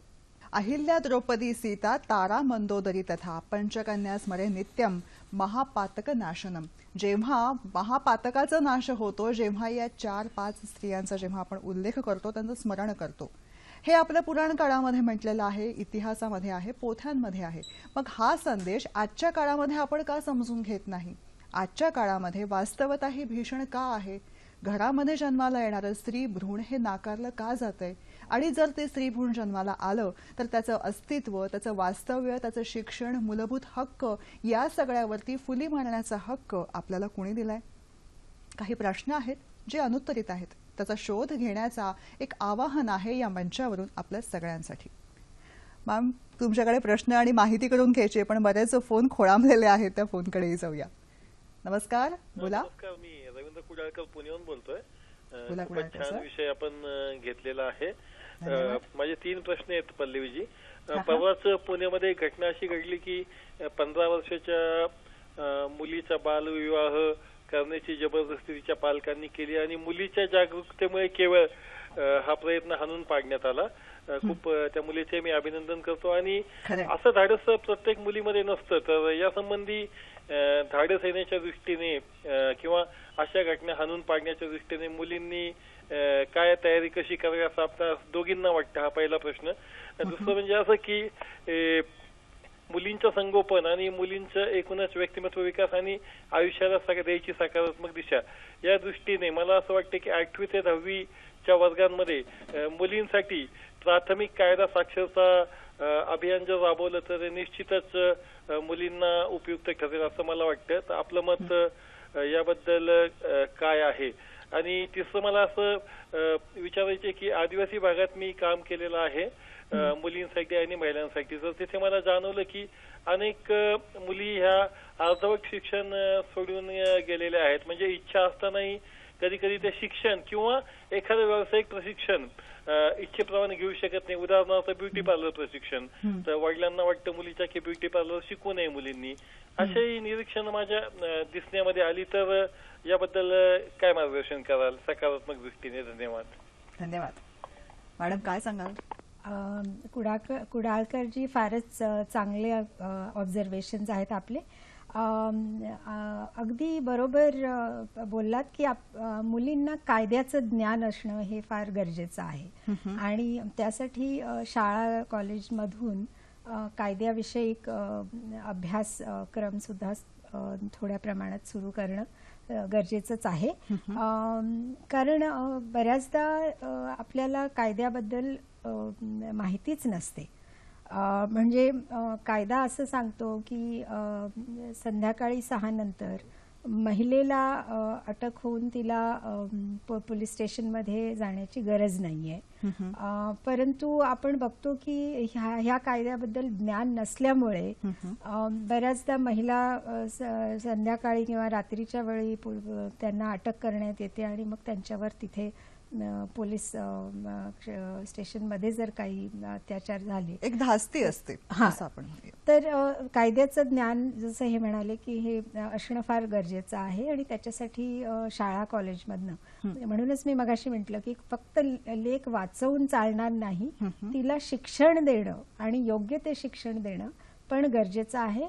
अहिल्या द्रौपदी सीता तारा मंदोदरी तथा पंचकन्या स्मरे नित्यम महापातक नाशनम. जेव्हा महापातकाचा नाश होतो, जेव्हा या 4-5 स्त्रियांचा जेव्हा आपण उल्लेख करतो, त्यांचं स्मरण करतो, हे आपल्या पुराण काळामध्ये म्हटलेलं आहे, इतिहासामध्ये आहे, पोथ्यांमध्ये आहे. मग हा संदेश आजच्या काळामध्ये आपण का समजून घेत नाही? आजच्या काळामध्ये वास्तवता ही भीषण का आहे? घरामध्ये जन्माला येणारं स्त्री भ्रूण हे नाकारलं का जातंय? आणि जर ते स्त्री भ्रूण जन्माला आलं तर त्याचं अस्तित्व, त्याचं वास्तव्य, त्याचं शिक्षण, मूलभूत हक्क या सगळ्यावरती फुली मारण्याचा हक्क आपल्याला कोणी दिलाय? काही प्रश्न आहेत जे अनुत्तरित आहेत. त्याचा शोध घेण्याचा एक आवाहन आहे या मंचावरून आपल्या सगळ्यांसाठी. मॅम, तुमच्याकडे प्रश्न आणि माहिती करून घ्यायची, पण बरेच फोन खोळंबलेले आहेत, त्या फोनकडेही जाऊया. नमस्कार, बोला. नमस्कार, मी रवींद्र कुडाळकर पुण्याहून बोलतोय. खूप छान विषय आपण घेतलेला आहे. माझे 3 प्रश्न आहेत पल्लवीजी. परवाच पुण्यामध्ये एक घटना अशी घडली की 15 वर्षाच्या मुलीचा बालविवाह करण्याची जबरदस्ती तिच्या पालकांनी केली आणि मुलीच्या जागरूकतेमुळे केवळ हा प्रयत्न हाणून पाडण्यात आला. खूप त्या मुलीचे मी अभिनंदन करतो. आणि असं धाडस प्रत्येक मुलीमध्ये नसतं, तर यासंबंधी धाडस येण्याच्या दृष्टीने किंवा अशा घटना हाणून पाडण्याच्या दृष्टीने मुलींनी काय तयारी कशी करावी असं आपल्या दोघींना वाटतं? हा पहिला प्रश्न. दुसरं म्हणजे असं की मुलींचं संगोपन आणि मुलींचं एकूणच व्यक्तिमत्व विकास आणि आयुष्याला द्यायची सकारात्मक दिशा या दृष्टीने मला असं वाटतं की 8वी ते 10वीच्या वर्गांमध्ये मुलींसाठी प्राथमिक कायदा साक्षरता अभियान जर राबवलं तर निश्चितच मुलींना उपयुक्त ठरेल असं मला वाटतं. तर आपलं मत याबद्दल काय आहे? आणि तिसरं मला असं विचारायचं की आदिवासी भागात मी काम केलेलं आहे मुलींसाठी आणि महिलांसाठी. तर तिथे मला जाणवलं की अनेक मुली ह्या अर्धवट शिक्षण सोडून गेलेल्या आहेत. म्हणजे इच्छा असतानाही कधी कधी ते शिक्षण किंवा एखादं व्यावसायिक प्रशिक्षण इच्छेप्रमाणे घेऊ शकत नाही. उदाहरणार्थ ब्युटी पार्लर प्रशिक्षण, तर वडिलांना वाटतं मुलीच्या की ब्युटी पार्लर शिकू नये मुलींनी. अशाही निरीक्षण माझ्या दिसण्यामध्ये आली. तर याबद्दल काय मार्गदर्शन कराल सकारात्मक दृष्टीने? धन्यवाद. धन्यवाद. मॅडम, काय सांगाल? कुडाळकरजी फारच चांगले ऑब्झर्वेशन्स आहेत आपले. अगदी बरोबर बोललात की मुलींना कायद्याचं ज्ञान असणं हे फार गरजेचं आहे. आणि त्यासाठी शाळा कॉलेजमधून कायद्याविषयी अभ्यासक्रम सुद्धा थोड्या प्रमाणात सुरू करणं गरजेचंच आहे. कारण बऱ्याचदा आपल्याला कायद्याबद्दल माहितीच नसते. म्हणजे कायदा असं सांगतो की संध्याकाळी 6 नंतर महिलेला अटक होऊन तिला पोलीस स्टेशनमध्ये जाण्याची गरज नाहीये. परंतु आपण बघतो की ह्या कायद्याबद्दल ज्ञान नसल्यामुळे बऱ्याचदा महिला संध्याकाळी किंवा रात्रीच्या वेळी त्यांना अटक करण्यात येते आणि मग त्यांच्यावर तिथे पोलीस स्टेशनमध्ये जर काही अत्याचार झाले, एक धास्ती असते असं आपण. तर कायद्याचं ज्ञान जसं हे म्हणाले की हे असणं फार गरजेचं आहे. आणि त्याच्यासाठी शाळा कॉलेजमधनं, म्हणूनच मी मगाशी म्हटलं की फक्त लेख वाचवून चालणार नाही, तिला शिक्षण देणं आणि योग्य ते शिक्षण देणं पण गरजेचं आहे.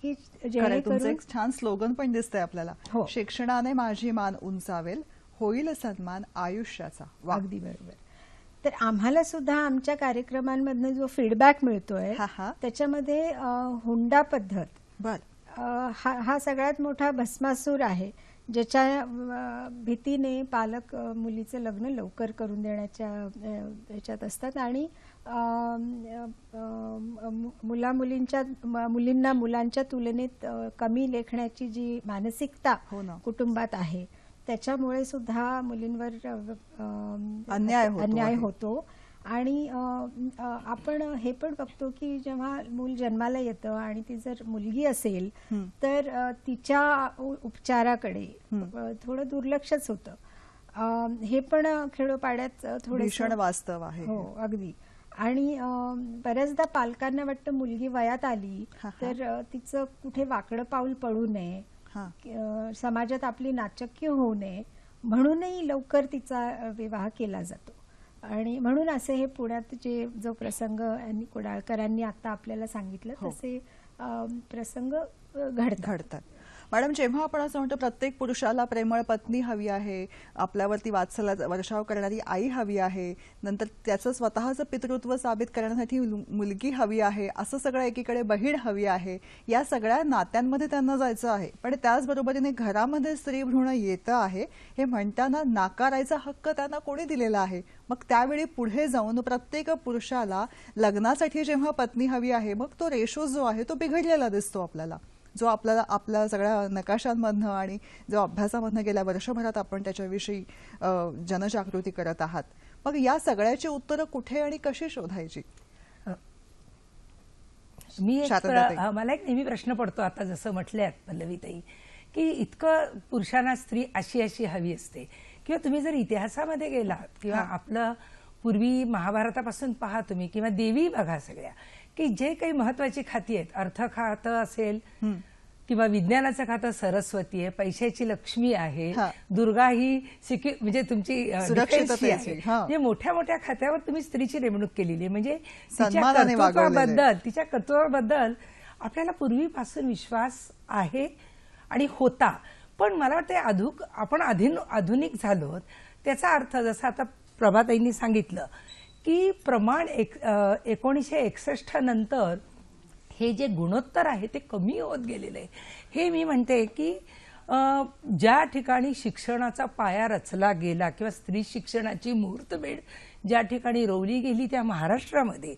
की तुमचं एक छान स्लोगन पण दिसतंय आपल्याला, शिक्षणाने माझी मान उंचावेल, होईल सन्मान आयुष्याचा. अगदी बरोबर. तर आम्हाला सुद्धा आमच्या कार्यक्रमांमधनं जो फीडबॅक मिळतोय त्याच्यामध्ये हुंडा पद्धत हा सगळ्यात मोठा भस्मासूर आहे, ज्याच्या भीतीने पालक मुलीचं लग्न लवकर करून देण्याच्या ह्याच्यात असतात. आणि मुलींना मुलांच्या तुलनेत कमी लेखण्याची जी मानसिकता कुटुंबात आहे त्याच्यामुळे सुद्धा मुलींवर अन्याय होतो. आणि आपण हे पण बघतो की जेव्हा मूल जन्माला येतं आणि ती जर मुलगी असेल तर तिच्या उपचाराकडे थोडं दुर्लक्षच होतं. हे पण खेडोपाड्यात थोडं वास्तव आहे. हो, अगदी. आणि बऱ्याचदा पालकांना वाटतं मुलगी वयात आली तर तिचं कुठे वाकडं पाऊल पडू नये, समाजात आपली नाचक्की होऊ नये, म्हणूनही लवकर तिचा विवाह केला जातो. आणि म्हणून असे हे पुण्यात जो प्रसंग कुडाळकरांनी आता आपल्याला सांगितलं तसे प्रसंग घडतात. मॅडम, जेव्हा आपण असं म्हणतो प्रत्येक पुरुषाला प्रेमळ पत्नी हवी आहे, आपल्यावरती वात्सल्याचा वर्षाव करणारी आई हवी आहे, नंतर त्याचं स्वतःचं पितृत्व साबित करण्यासाठी मुलगी हवी आहे, असं सगळं एकीकडे बहीण हवी आहे, या सगळ्या नात्यांमध्ये त्यांना जायचं आहे. पण त्याचबरोबरीने घरामध्ये स्त्री भ्रूण येतं आहे हे म्हणताना नाकारायचा हक्क त्यांना कोणी दिलेला आहे? मग त्यावेळी पुढे जाऊन प्रत्येक पुरुषाला लग्नासाठी जेव्हा पत्नी हवी आहे, मग तो रेशो जो आहे तो बिघडलेला दिसतो आपल्याला, जो आपल्याला आपल्या सगळ्या नकाशांमधनं आणि जो अभ्यासामधनं गेल्या वर्षभरात आपण त्याच्याविषयी जनजागृती करत आहात. मग या सगळ्याची उत्तरं कुठे आणि कशी शोधायची? मला एक नेहमी प्रश्न पडतो, आता जसं म्हटल्यात पल्लवीताई, की इतकं पुरुषांना स्त्री अशी अशी हवी असते, किंवा तुम्ही जर इतिहासामध्ये गेलात किंवा आपलं पूर्वी महाभारतापासून पहा तुम्ही, किंवा देवी बघा सगळ्या, की जे काही महत्वाची खाती आहेत, अर्थ खातं असेल किंवा विज्ञानाचं खातं सरस्वती आहे, पैशाची लक्ष्मी आहे, दुर्गा ही म्हणजे तुमची सुरक्षितता आहे, म्हणजे मोठ्या मोठ्या खात्यावर तुम्ही स्त्रीची नेमणूक केलेली आहे. म्हणजे तिच्या कर्तृत्वाबद्दल आपल्याला पूर्वीपासून विश्वास आहे आणि होता. पण मला वाटतं आपण आधुनिक झालो, त्याचा अर्थ जसं आता प्रभाताईंनी सांगितलं की प्रमाण 1961 नंतर हे जे गुणोत्तर आहे ते कमी होत गेलेलं आहे. हे मी म्हणते की ज्या ठिकाणी शिक्षणाचा पाया रचला गेला किंवा स्त्री शिक्षणाची मुहूर्तमेढ ज्या ठिकाणी रोवली गेली, त्या महाराष्ट्रामध्ये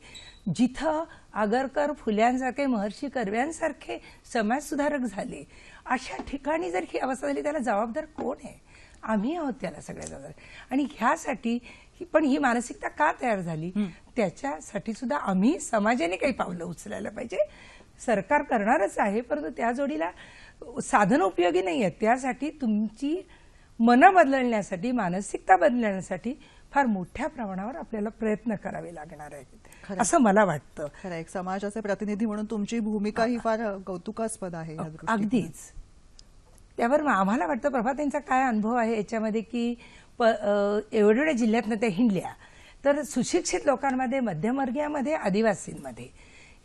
जिथं आगरकर, फुल्यांसारखे, महर्षी कर्व्यांसारखे समाजसुधारक झाले, अशा ठिकाणी जर ही अवस्था झाली, त्याला जबाबदार कोण आहे? आम्ही आहोत त्याला सगळ्या जबाबदार. आणि ह्यासाठी पण ही मानसिकता का तयार झाली, त्याच्यासाठी सुद्धा आम्ही समाजाने काही पावलं उचलायला पाहिजे. सरकार करणारच आहे, परंतु त्या जोडीला साधनं उपयोगी नाही आहेत. त्यासाठी तुमची मनं बदलण्यासाठी, मानसिकता बदलण्यासाठी फार मोठ्या प्रमाणावर आपल्याला प्रयत्न करावे लागणार आहेत, असं मला वाटतं. खरं, एक समाजाचे प्रतिनिधी म्हणून तुमची भूमिका ही फार कौतुकास्पद आहे. अगदीच. त्यावर आम्हाला वाटतं, प्रभाताईंचा काय अनुभव आहे याच्यामध्ये, की एवढ्या जिल्ह्यातनं त्या हिंडल्या, तर सुशिक्षित लोकांमध्ये, मध्यमवर्गीयामध्ये, आदिवासींमध्ये,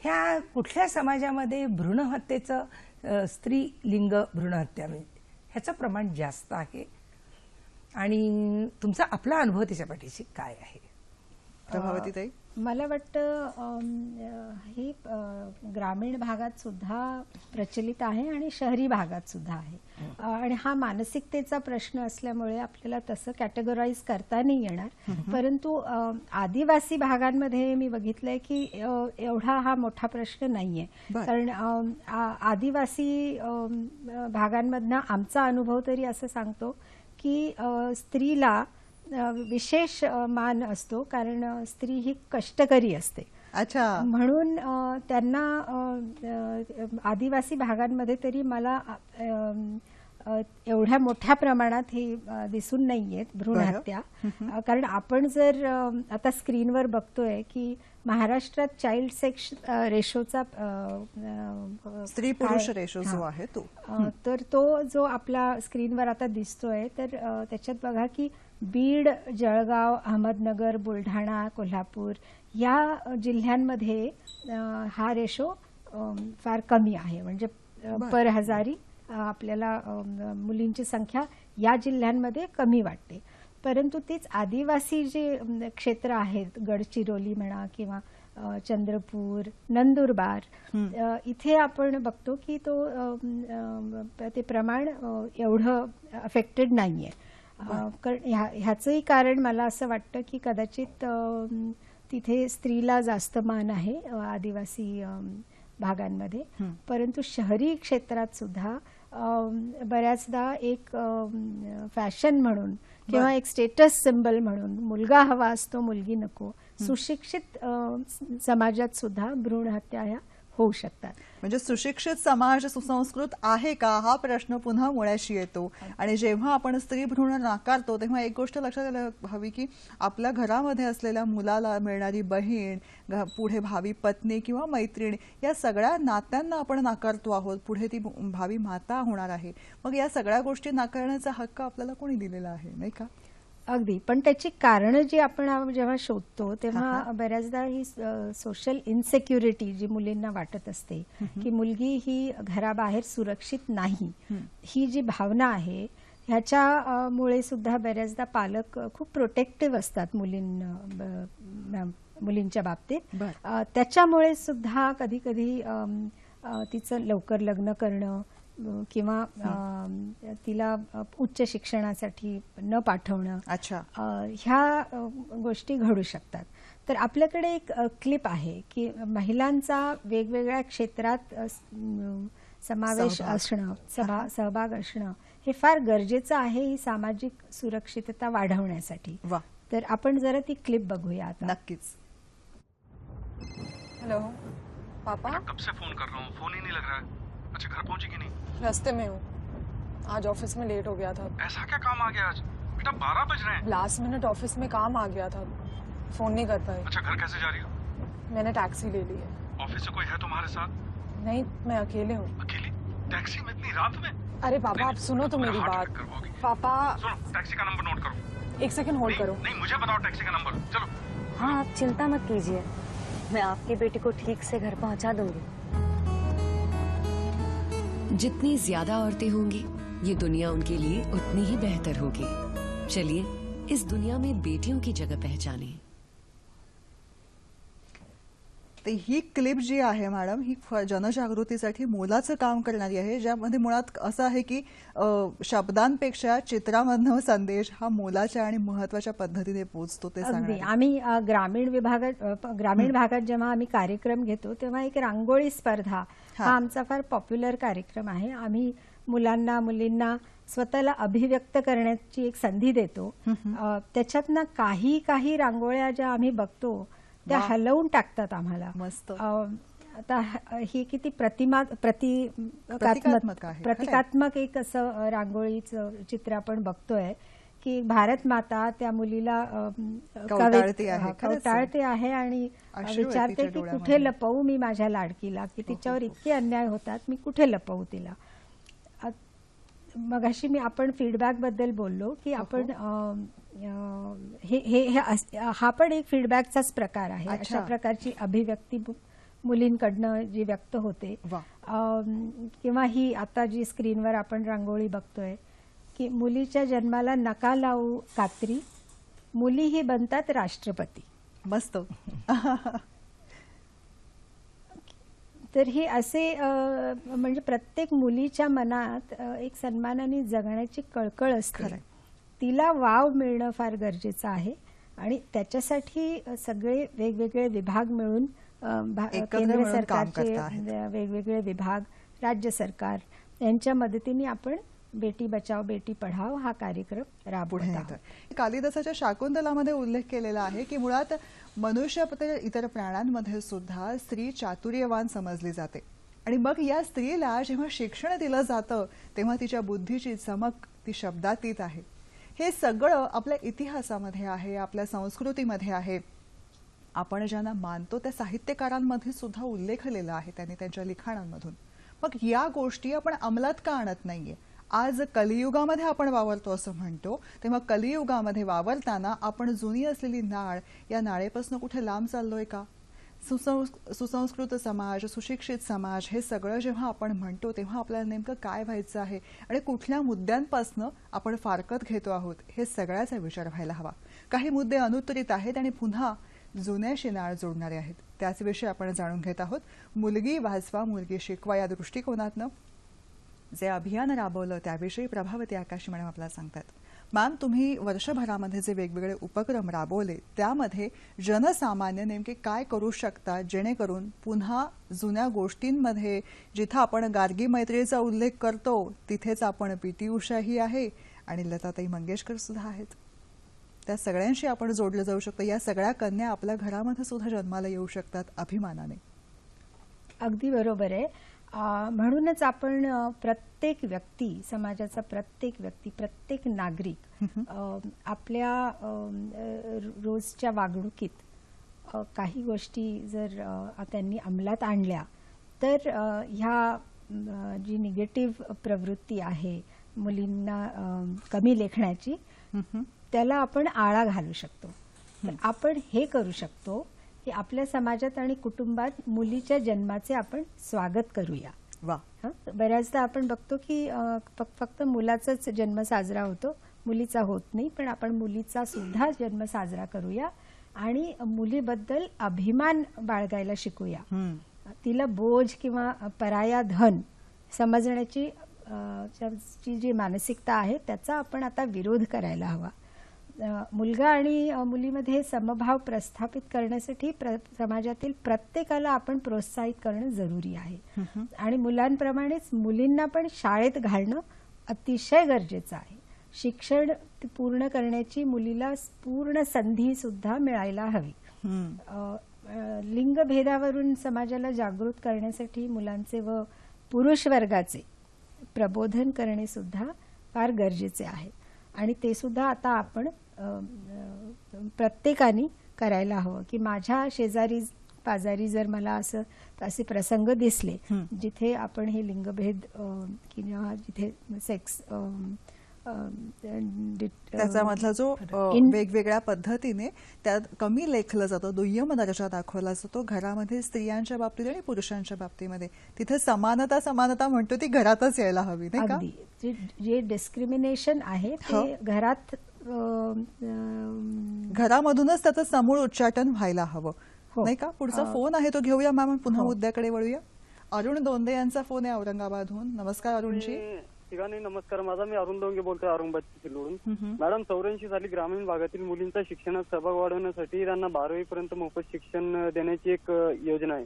ह्या कुठल्या समाजामध्ये भ्रूणहत्येचं, स्त्रीलिंग भ्रूणहत्या ह्याचं प्रमाण जास्त आहे? आणि तुमचा आपला अनुभव त्याच्या पाठीशी काय आहे? प्रभावतीताई, मला वाटतं हे ग्रामीण भागात सुद्धा प्रचलित आहे आणि शहरी भागात सुद्धा आहे. आणि हा मानसिकतेचा प्रश्न असल्यामुळे आपल्याला तसं कॅटेगराईज करता नाही येणार. परंतु आदिवासी भागांमध्ये मी बघितलंय की एवढा हा मोठा प्रश्न नाहीये. कारण आदिवासी भागांमधनं आमचा अनुभव तरी असं सांगतो की स्त्रीला विशेष मान असतो, कारण स्त्री ही कष्टकरी असते. अच्छा. म्हणून त्यांना आदिवासी भागांमध्ये तरी मला एवढ्या मोठ्या प्रमाणात ही दिसून नाहीयेत भ्रूण हत्या. कारण आपण जर आता स्क्रीनवर बघतोय की महाराष्ट्रात चाइल्ड सेक्स रेशोचा, स्त्री पुरुष रेशो जो आहे तो, तर तो जो आपला स्क्रीनवर आता दिसतोय, तर त्याच्यात बघा की बीड, जळगाव, अहमदनगर, बुलढाणा, कोल्हापूर या जिल्ह्यांमध्ये हा रेशो फार कमी आहे. म्हणजे पर हजारी आपल्याला मुलींची संख्या या जिल्ह्यांमध्ये कमी वाटते. परंतु तीच आदिवासी जे क्षेत्र आहेत, गडचिरोली म्हणा किंवा चंद्रपूर, नंदुरबार, इथे आपण बघतो की ते प्रमाण एवढं अफेक्टेड नाहीये. ह्याचंही कारण मला असं वाटतं की कदाचित तिथे स्त्रीला जास्त मान आहे आदिवासी भागांमध्ये. परंतु शहरी क्षेत्रात सुद्धा बऱ्याचदा एक फॅशन म्हणून किंवा एक स्टेटस सिम्बल म्हणून मुलगा हवा असतो, मुलगी नको, सुशिक्षित समाजात सुद्धा भ्रूण हत्या ह्या होऊ शकतात. म्हणजे सुशिक्षित समाज सुसंस्कृत आहे का, हा प्रश्न पुन्हा मुळाशी येतो. आणि जेव्हा आपण स्त्री भ्रूण नाकारतो, तेव्हा एक गोष्ट लक्षात यायला हवी की आपल्या घरामध्ये असलेल्या मुलाला मिळणारी बहीण, पुढे भावी पत्नी किंवा मैत्रीण, या सगळ्या नात्यांना आपण नाकारतो आहोत. पुढे ती भावी माता होणार आहे. मग या सगळ्या गोष्टी नाकारण्याचा हक्क आपल्याला कोणी दिलेला आहे, नाही का? अगदी. पण त्याची कारणं जी आपण जेव्हा शोधतो तेव्हा बऱ्याचदा ही सोशल इन्सेक्युरिटी जी मुलींना वाटत असते की मुलगी ही घराबाहेर सुरक्षित नाही, ही जी भावना आहे ह्याच्यामुळे सुद्धा बऱ्याचदा पालक खूप प्रोटेक्टिव्ह असतात मुलींच्या बाबतीत. त्याच्यामुळे सुद्धा कधी कधी तिचं लवकर लग्न करणं किंवा तिला उच्च शिक्षणासाठी न पाठवणं, ह्या गोष्टी घडू शकतात. तर आपल्याकडे एक क्लिप आहे की महिलांचा वेगवेगळ्या क्षेत्रात समावेश असणं, सहभाग असणं हे फार गरजेचं आहे ही सामाजिक सुरक्षितता वाढवण्यासाठी. तर आपण जरा ती क्लिप बघूया आता. नक्कीच. हेलो पापा, कब से फोन कर रहा हूँ, फोन ही नहीं लग रहा है. अच्छा घर पहुंची कि नहीं? रास्ते में हूँ. आज ऑफिस में लेट हो गया था. ऐसा क्या काम आ गया आज? बेटा 12 बज रहे हैं. लास्ट मिनट ऑफिस में काम आ गया था, फोन नहीं कर पाए. अच्छा घर कैसे जा रही हो? मैंने टैक्सी ले ली है. ऑफिस से कोई है तुम्हारे साथ? नहीं, मैं अकेले हूँ. अकेली? टैक्सी में इतनी रात में? अरे पापा आप सुनो तो मेरी बात. पापा सुनो, टैक्सी का नंबर नोट करो. 1 सेकंड होल्ड करो. नहीं मुझे बताओ टैक्सी का नंबर. चलो. हाँ आप चिंता मत कीजिए, मैं आपकी बेटी को ठीक से घर पहुंचा दूंगी. जितनी ज्यादा औरतें होंगी ये दुनिया उनके लिए उतनी ही बेहतर होगी. चलिए इस दुनिया में बेटियों की जगह पहचानें. ही क्लिप जी आहे मॅडम ही जनजागृतीसाठी मोलाचं काम करणारी आहे, ज्यामध्ये मुळात असं आहे की शब्दांपेक्षा चित्रामधनं संदेश हा मोलाच्या आणि महत्वाच्या पद्धतीने पोहोचतो ते सांगणार. आम्ही ग्रामीण भागात जेव्हा आम्ही कार्यक्रम घेतो तेव्हा एक रांगोळी स्पर्धा हा आमचा फार पॉप्युलर कार्यक्रम आहे. आम्ही मुलांना मुलींना स्वतःला अभिव्यक्त करण्याची एक संधी देतो. त्याच्यातनं काही रांगोळ्या ज्या आम्ही बघतो त्या हलवून टाकतात आम्हाला. मस्त. आता ही किती प्रतिकात्मक एक असं रांगोळीचं चित्र आपण बघतोय की भारत माता त्या मुलीला कवटाळते आहे आणि विचारते की कुठे लपवू मी माझ्या लाडकीला, की तिच्यावर इतके अन्याय होतात, मी कुठे लपवू तिला. मगाशी आपण फीडबॅक बद्दल बोललो की आपण हा पण एक फीडबॅकचाच प्रकार आहे. अशा प्रकारची अभिव्यक्ती मुलींकडनं जी व्यक्त होते, किंवा ही आता जी स्क्रीनवर आपण रांगोळी बघतोय की मुलीच्या जन्माला नका लावू कात्री, मुलीही बनतात राष्ट्रपती. मस्त. तर ही असे म्हणजे प्रत्येक मुलीच्या मनात एक सन्मानाने जगण्याची कळकळ असते. तिला वाव मिळणं फार गरजेचं आहे आणि त्याच्यासाठी सगळे वेगवेगळे विभाग मिळून केंद्र सरकारचे वेगवेगळे विभाग, राज्य सरकार यांच्या मदतीने आपण बेटी बचाओ बेटी पढाओ हा कार्यक्रम राबवत आहोत. कालिदासाच्या शाकुंतलामध्ये उल्लेख केलेला आहे की मुळात मनुष्य इतर प्राण्यांमध्ये सुद्धा स्त्री चातुर्यवान समजली जाते आणि मग या स्त्रीला जेव्हा शिक्षण दिलं जातं तेव्हा तिच्या बुद्धीची चमक ती शब्दातीत आहे. हे सगळं आपल्या इतिहासामध्ये आहे, आपल्या संस्कृतीमध्ये आहे. आपण ज्यांना मानतो त्या साहित्यकारांमध्ये सुद्धा उल्लेखलेला आहे त्यांनी त्यांच्या लिखाणांमधून. मग या गोष्टी आपण अंमलात का आणत नाहीये? आज कलियुगामध्ये आपण वावरतो असं म्हणतो, तेव्हा कलियुगामध्ये वावरताना आपण जुनी असलेली नाळ या नाळेपासून कुठे लांब चाललोय का? सुसंस्कृत समाज, सुशिक्षित समाज हे सगळं जेव्हा आपण म्हणतो तेव्हा आपल्याला नेमकं काय व्हायचं आहे आणि कुठल्या मुद्द्यांपासून आपण फारकत घेतो आहोत हे सगळ्याचा विचार व्हायला हवा. काही मुद्दे अनुत्तरित आहेत आणि पुन्हा जुन्याशी नाळ जोडणारे आहेत. त्याचविषयी आपण जाणून घेत आहोत. मुलगी वाचवा मुलगी शिकवा या दृष्टिकोनातनं जे अभियान राबवलं त्याविषयी प्रभावती आकाश मॅडम आपल्याला सांगतात. मॅम, तुम्ही वर्षभरामध्ये जे वेगवेगळे उपक्रम राबवले त्यामध्ये जनसामान्य नेमके काय करू शकतात जेणेकरून पुन्हा जुन्या गोष्टींमध्ये जिथं आपण गार्गी मैत्रीचा उल्लेख करतो तिथेच आपण पीटी उषाही आहे आणि लताताई मंगेशकर सुद्धा आहेत, त्या सगळ्यांशी आपण जोडलं जाऊ शकतो. या सगळ्या कन्या आपल्या घरामध्ये सुद्धा जन्माला येऊ शकतात अभिमानाने. अगदी बरोबर आहे. म्हणूनच आपण प्रत्येक व्यक्ती, समाजाचा प्रत्येक व्यक्ती, प्रत्येक नागरिक आपल्या रोजच्या वागणुकीत काही गोष्टी जर त्यांनी अंमलात आणल्या तर ह्या जी निगेटिव्ह प्रवृत्ती आहे मुलींना कमी लेखण्याची त्याला आपण आळा घालू शकतो. तर आपण हे करू शकतो की आपल्या समाजात आणि कुटुंबात मुलीच्या जन्माचे आपण स्वागत करूया. बऱ्याचदा आपण बघतो की फक्त मुलाचाच जन्म साजरा होतो, मुलीचा होत नाही. पण आपण मुलीचा सुद्धा जन्म साजरा करूया आणि मुलीबद्दल अभिमान बाळगायला शिकूया. तिला बोज किंवा पराया धन समजण्याची जी मानसिकता आहे त्याचा आपण आता विरोध करायला हवा. मुलगा आणि मुलीमध्ये समभाव प्रस्थापित करण्यासाठी समाजातील प्रत्येकाला आपण प्रोत्साहित करणं जरुरी आहे. आणि मुलांप्रमाणेच मुलींना पण शाळेत घालणं अतिशय गरजेचं आहे. शिक्षण पूर्ण करण्याची मुलीला पूर्ण संधी सुद्धा मिळायला हवी. लिंगभेदावरून समाजाला जागृत करण्यासाठी मुलांचे व पुरुष वर्गाचे प्रबोधन करणे सुद्धा फार गरजेचे आहे. आणि ते सुद्धा आता आपण प्रत्येकाने करायला हवं की माझ्या शेजारी पाजारी जर मला असे प्रसंग दिसले जिथे आपण हे लिंगभेद किंवा जिथे सेक्स त्याच्यामधला जो वेगवेगळ्या पद्धतीने त्यात कमी लेखलं जातं, दुय्यम दर्जा दाखवला जातो घरामध्ये स्त्रियांच्या बाबतीत आणि पुरुषांच्या बाबतीमध्ये, तिथे समानता म्हणतो ती घरातच यायला हवी नाही का? जे डिस्क्रिमिनेशन आहे ते घरामधूनच त्याचं समूळ उच्चाटन व्हायला हवं नाही का? पुढचा फोन आहे तो घेऊया मॅम, पुन्हा मुद्द्याकडे वळूया. अरुण दोंदे यांचा फोन आहे औरंगाबादहून. नमस्कार अरुणजी. ठिकाणी नमस्कार. मी अरुण दोंगे बोलतोय औरंगाबाद जिल्ह्यावरून. मॅडम 84 साली ग्रामीण भागातील मुलींचा शिक्षणात सहभाग वाढवण्यासाठी त्यांना 12वी पर्यंत मोफत शिक्षण देण्याची एक योजना आहे.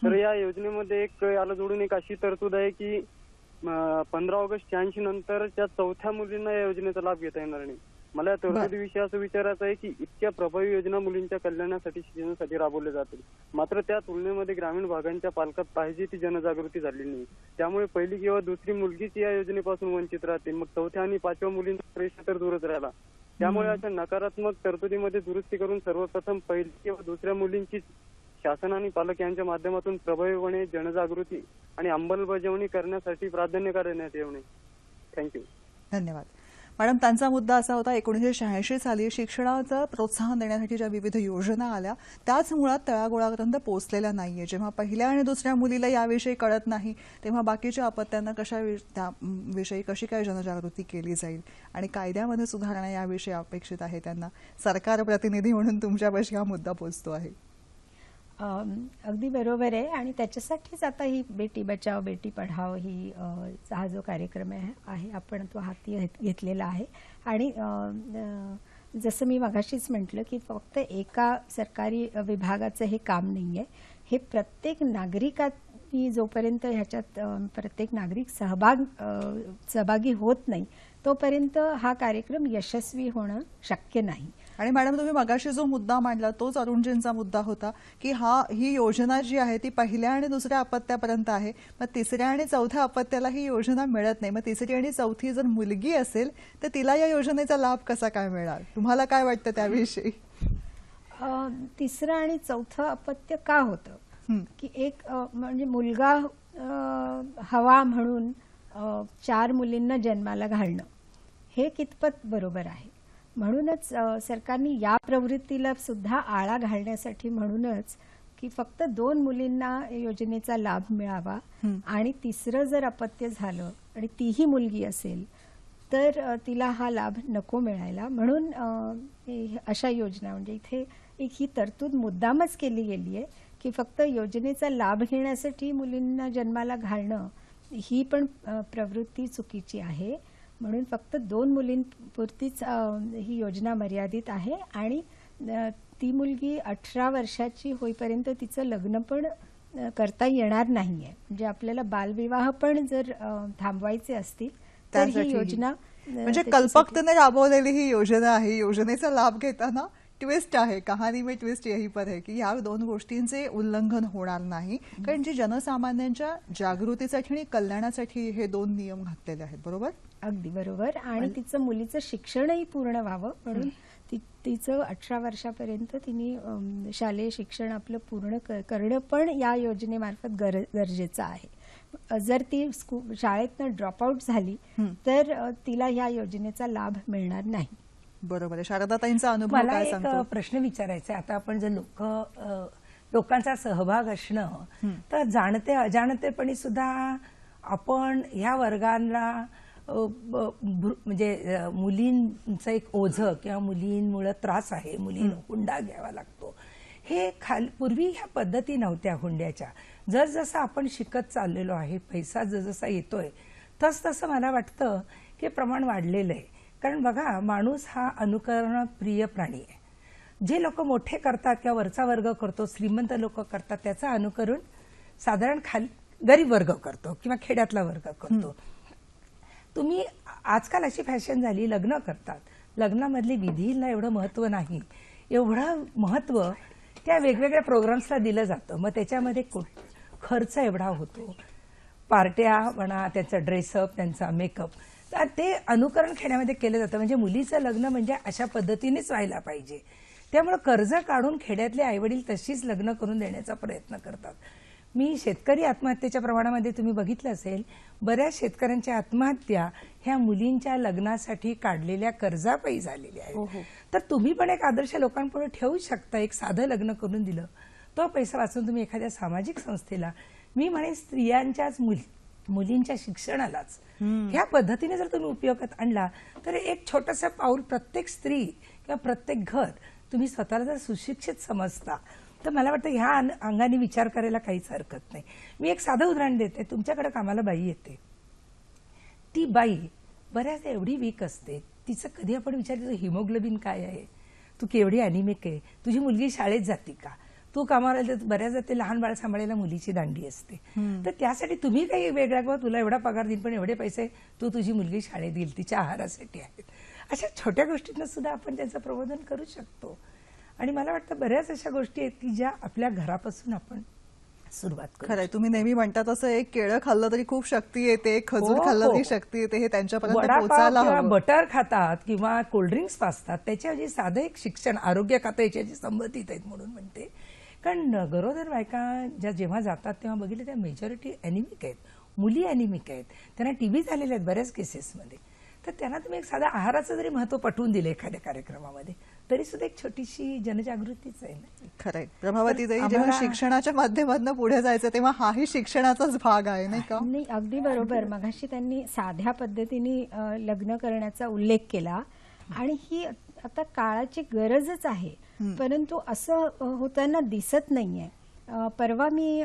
तर या योजनेमध्ये याला जोडून एक अशी तरतूद आहे की 15 ऑगस्ट 86 नंतर त्या चौथ्या मुलींना या योजनेचा लाभ घेता येणार नाही. मला या तरतुदीविषयी असं विचारायचं आहे की इतक्या प्रभावी योजना मुलींच्या कल्याणासाठी शिक्षणासाठी राबवल्या जातील, मात्र त्या तुलनेमध्ये ग्रामीण भागांच्या पालकात पाहिजे ती जनजागृती झालेली नाही. त्यामुळे पहिली किंवा दुसरी मुलगीच या योजनेपासून वंचित राहते. मग चौथ्या आणि 5व्या मुलींचा प्रवेश तर दूरच राहिला. त्यामुळे अशा नकारात्मक तरतुदीमध्ये दुरुस्ती करून सर्वप्रथम पहिली किंवा दुसऱ्या मुलींची शासन आणि पालक यांच्या माध्यमातून प्रभावीपणे जनजागृती आणि अंमलबजावणी करण्यासाठी प्राधान्य करण्यात येऊ नये. थँक्यू. धन्यवाद. मॅडम, त्यांचा मुद्दा असा होता 1986 साली शिक्षणाचं प्रोत्साहन देण्यासाठी ज्या विविध योजना आल्या त्याच मुळात तळागोळापर्यंत पोहोचलेल्या नाहीये. जेव्हा पहिल्या आणि दुसऱ्या मुलीला याविषयी कळत नाही तेव्हा बाकीच्या अपत्यांना त्याविषयी कशी काय जनजागृती केली जाईल आणि कायद्यामध्ये सुधारणा याविषयी अपेक्षित आहे त्यांना. सरकार प्रतिनिधी म्हणून तुमच्यापाशी हा मुद्दा पोहोचतो आहे. अगदी बरोबर आहे. आणि त्याच्यासाठीच आता ही बेटी बचाओ बेटी पढाओ हा जो कार्यक्रम आहे आपण तो हाती घेतलेला आहे. आणि जसं मी मगाशीच म्हटलं की फक्त एका सरकारी विभागाचं हे काम नाही आहे. हे प्रत्येक नागरिकांनी जोपर्यंत ह्याच्यात प्रत्येक नागरिक सहभागी होत नाही तोपर्यंत हा कार्यक्रम यशस्वी होणं शक्य नाही. आणि मॅडम, तुम्ही मगाशी जो मुद्दा मांडला तोच अरुणजींचा मुद्दा होता की ही योजना जी आहे ती पहिल्या आणि दुसऱ्या अपत्यापर्यंत आहे, मग तिसऱ्या आणि चौथ्या अपत्याला ही योजना मिळत नाही. मग तिसरी आणि चौथी जर मुलगी असेल तर तिला या योजनेचा लाभ कसा काय मिळणार? तुम्हाला काय वाटतं त्याविषयी? तिसरं आणि चौथं अपत्य का होतं की एक म्हणजे मुलगा हवा म्हणून 4 मुलींना जन्माला घालणं हे कितपत बरोबर आहे. म्हणूनच सरकारने या प्रवृत्तीला सुद्धा आळा घालण्यासाठी म्हणूनच की फक्त 2 मुलींना योजनेचा लाभ मिळावा आणि तिसरं जर अपत्य झालं आणि तीही मुलगी असेल तर तिला हा लाभ नको मिळायला. म्हणून अशा योजना म्हणजे इथे ही तरतूद मुद्दामच केली गेली आहे की फक्त योजनेचा लाभ घेण्यासाठी मुलींना जन्माला घालणं ही पण प्रवृत्ती चुकीची आहे. म्हणून फक्त 2 मुलींपुरतीच ही योजना मर्यादित आहे आणि ती मुलगी 18 वर्षाची होईपर्यंत तिचं लग्न पण करता येणार नाहीये. म्हणजे आपल्याला बालविवाह पण जर थांबवायचे असतील तर ही योजना म्हणजे कल्पकतेने राबवलेली ही योजना आहे. योजनेचा लाभ घेताना ट्विस्ट आहे, कहाणी में ट्विस्ट यही पर है की या 2 गोष्टींचे उल्लंघन होणार नाही, कारण जी जनसामान्यांच्या जागृतीसाठी आणि कल्याणासाठी हे 2 नियम घातलेले आहेत. बरोबर? अगदी बरोबर. आणि तिचं मुलीचं शिक्षणही पूर्ण व्हावं म्हणून तिचं 18 वर्षापर्यंत तिने शालेय शिक्षण आपलं पूर्ण करणं पण या योजनेमार्फत गरजेचं आहे. जर ती शाळेतनं ड्रॉपआउट झाली तर तिला या योजनेचा लाभ मिळणार नाही. बरोबर आहे. शारदाताईंचा अनुभव मला काय एक सांगतो? प्रश्न विचारायचा आहे. आता आपण जर लोकांचा सहभाग असणं, तर जाणते अजाणतेपणी सुद्धा आपण ह्या वर्गांना म्हणजे मुलींचं एक ओझं किंवा मुलींमुळे त्रास आहे, मुलींना हुंडा घ्यावा लागतो, हे पूर्वी ह्या पद्धती नव्हत्या हुंड्याच्या. जसजसं आपण शिकत चाललेलो आहे, पैसा जसजसा येतोय, तसतसं मला वाटतं की प्रमाण वाढलेलं आहे. कारण बघा, माणूस हा अनुकरणप्रिय प्राणी आहे. जे लोक मोठे करतात किंवा वरचा वर्ग करतो, श्रीमंत लोक करतात, त्याचं अनुकरण साधारण गरीब वर्ग करतो किंवा खेड्यातला वर्ग करतो. तुम्ही आजकाल अशी फॅशन झाली, लग्न करतात, लग्नामधली विधीला एवढं महत्व नाही, एवढं महत्व त्या वेगवेगळ्या प्रोग्राम्सला दिलं जातं. मग त्याच्यामध्ये खर्च एवढा होतो, पार्ट्या म्हणा, त्यांचा ड्रेसअप, त्यांचा मेकअप, तर ते अनुकरण खेड्यामध्ये केलं जातं. म्हणजे मुलीचं लग्न म्हणजे अशा पद्धतीनेच व्हायला पाहिजे. त्यामुळे कर्ज काढून खेड्यातले आईवडील तशीच लग्न करून देण्याचा प्रयत्न करतात. मी शेतकरी आत्महत्येच्या प्रमाणामध्ये तुम्ही बघितलं असेल, बऱ्याच शेतकऱ्यांच्या आत्महत्या ह्या मुलींच्या लग्नासाठी काढलेल्या कर्जापायी झालेल्या आहेत. तर तुम्ही पण एक आदर्श लोकांपुढे ठेवू शकता. एक साधं लग्न करून दिलं, तो पैसा वाचून तुम्ही एखाद्या सामाजिक संस्थेला, मी म्हणेन स्त्रियांच्याच मुलींच्या शिक्षणालाच ह्या पद्धतीने जर तुम्ही उपयोगात आणला, तर एक छोटंसं पाऊल प्रत्येक स्त्री किंवा प्रत्येक घर तुम्ही स्वतःला जर सुशिक्षित समजता, तर मला वाटतं ह्या अंगाने विचार करायला काहीच हरकत नाही. मी एक साधं उदाहरण देते. तुमच्याकडे कामाला बाई येते, ती बाई बऱ्याचदा एवढी वीक असते, तिचं कधी आपण विचारतो हिमोग्लोबिन काय आहे, तू केवढी अॅनिमिक आहे, तुझी मुलगी शाळेत जाते का, तू कामाला बऱ्याचदा ते लहान बाळ सांभाळायला मुलीची दांडी असते. तर त्यासाठी तुम्ही काही वेगळा किंवा तुला एवढा पगार देईल पण एवढे पैसे तू तुझी मुलगी शाळेत देईल, तिच्या आहारासाठी आहेत. अशा छोट्या गोष्टींना सुद्धा आपण त्यांचं प्रबोधन करू शकतो. आणि मला वाटतं बऱ्याच अशा गोष्टी आहेत की ज्या आपल्या घरापासून आपण सुरुवात करू. खरंय, तुम्ही नेहमी म्हणता तसं एक केळं खाल्लं तरी खूप शक्ती येते, खजूर खाल्लं तरी शक्ती येते, हे त्यांच्यापर्यंत पोहोचायला हवं. बटर खातात किंवा कोल्ड्रिंक्स पाजतात, त्याच्याऐवजी साधं एक शिक्षण, आरोग्य खातं याच्याशी संबंधित आहेत म्हणून म्हणते. कारण गरोदर बायका ज्या जेव्हा जातात तेव्हा बघितलं त्या मेजॉरिटी अॅनिमिक आहेत, मुली अॅनिमिक आहेत, त्यांना टीबी झालेले आहेत बऱ्याच केसेसमध्ये. तर त्यांना तुम्ही एक साधा आहाराचं जरी महत्व पटवून दिलं एखाद्या कार्यक्रमामध्ये, तरी सुद्धा एक छोटीशी जनजागृतीच आहे. खरंय प्रभावती ताई, जेव्हा शिक्षणाच्या माध्यमातून पुढे जायचं तेव्हा हाही शिक्षणाचाच भाग आहे, नाही का? नाही, अगदी बरोबर. मगाशी त्यांनी साध्या पद्धतीने लग्न करण्याचा उल्लेख केला आणि ही आता काळाची गरजच आहे, परंतु असं होताना दिसत नाहीये. परवा मी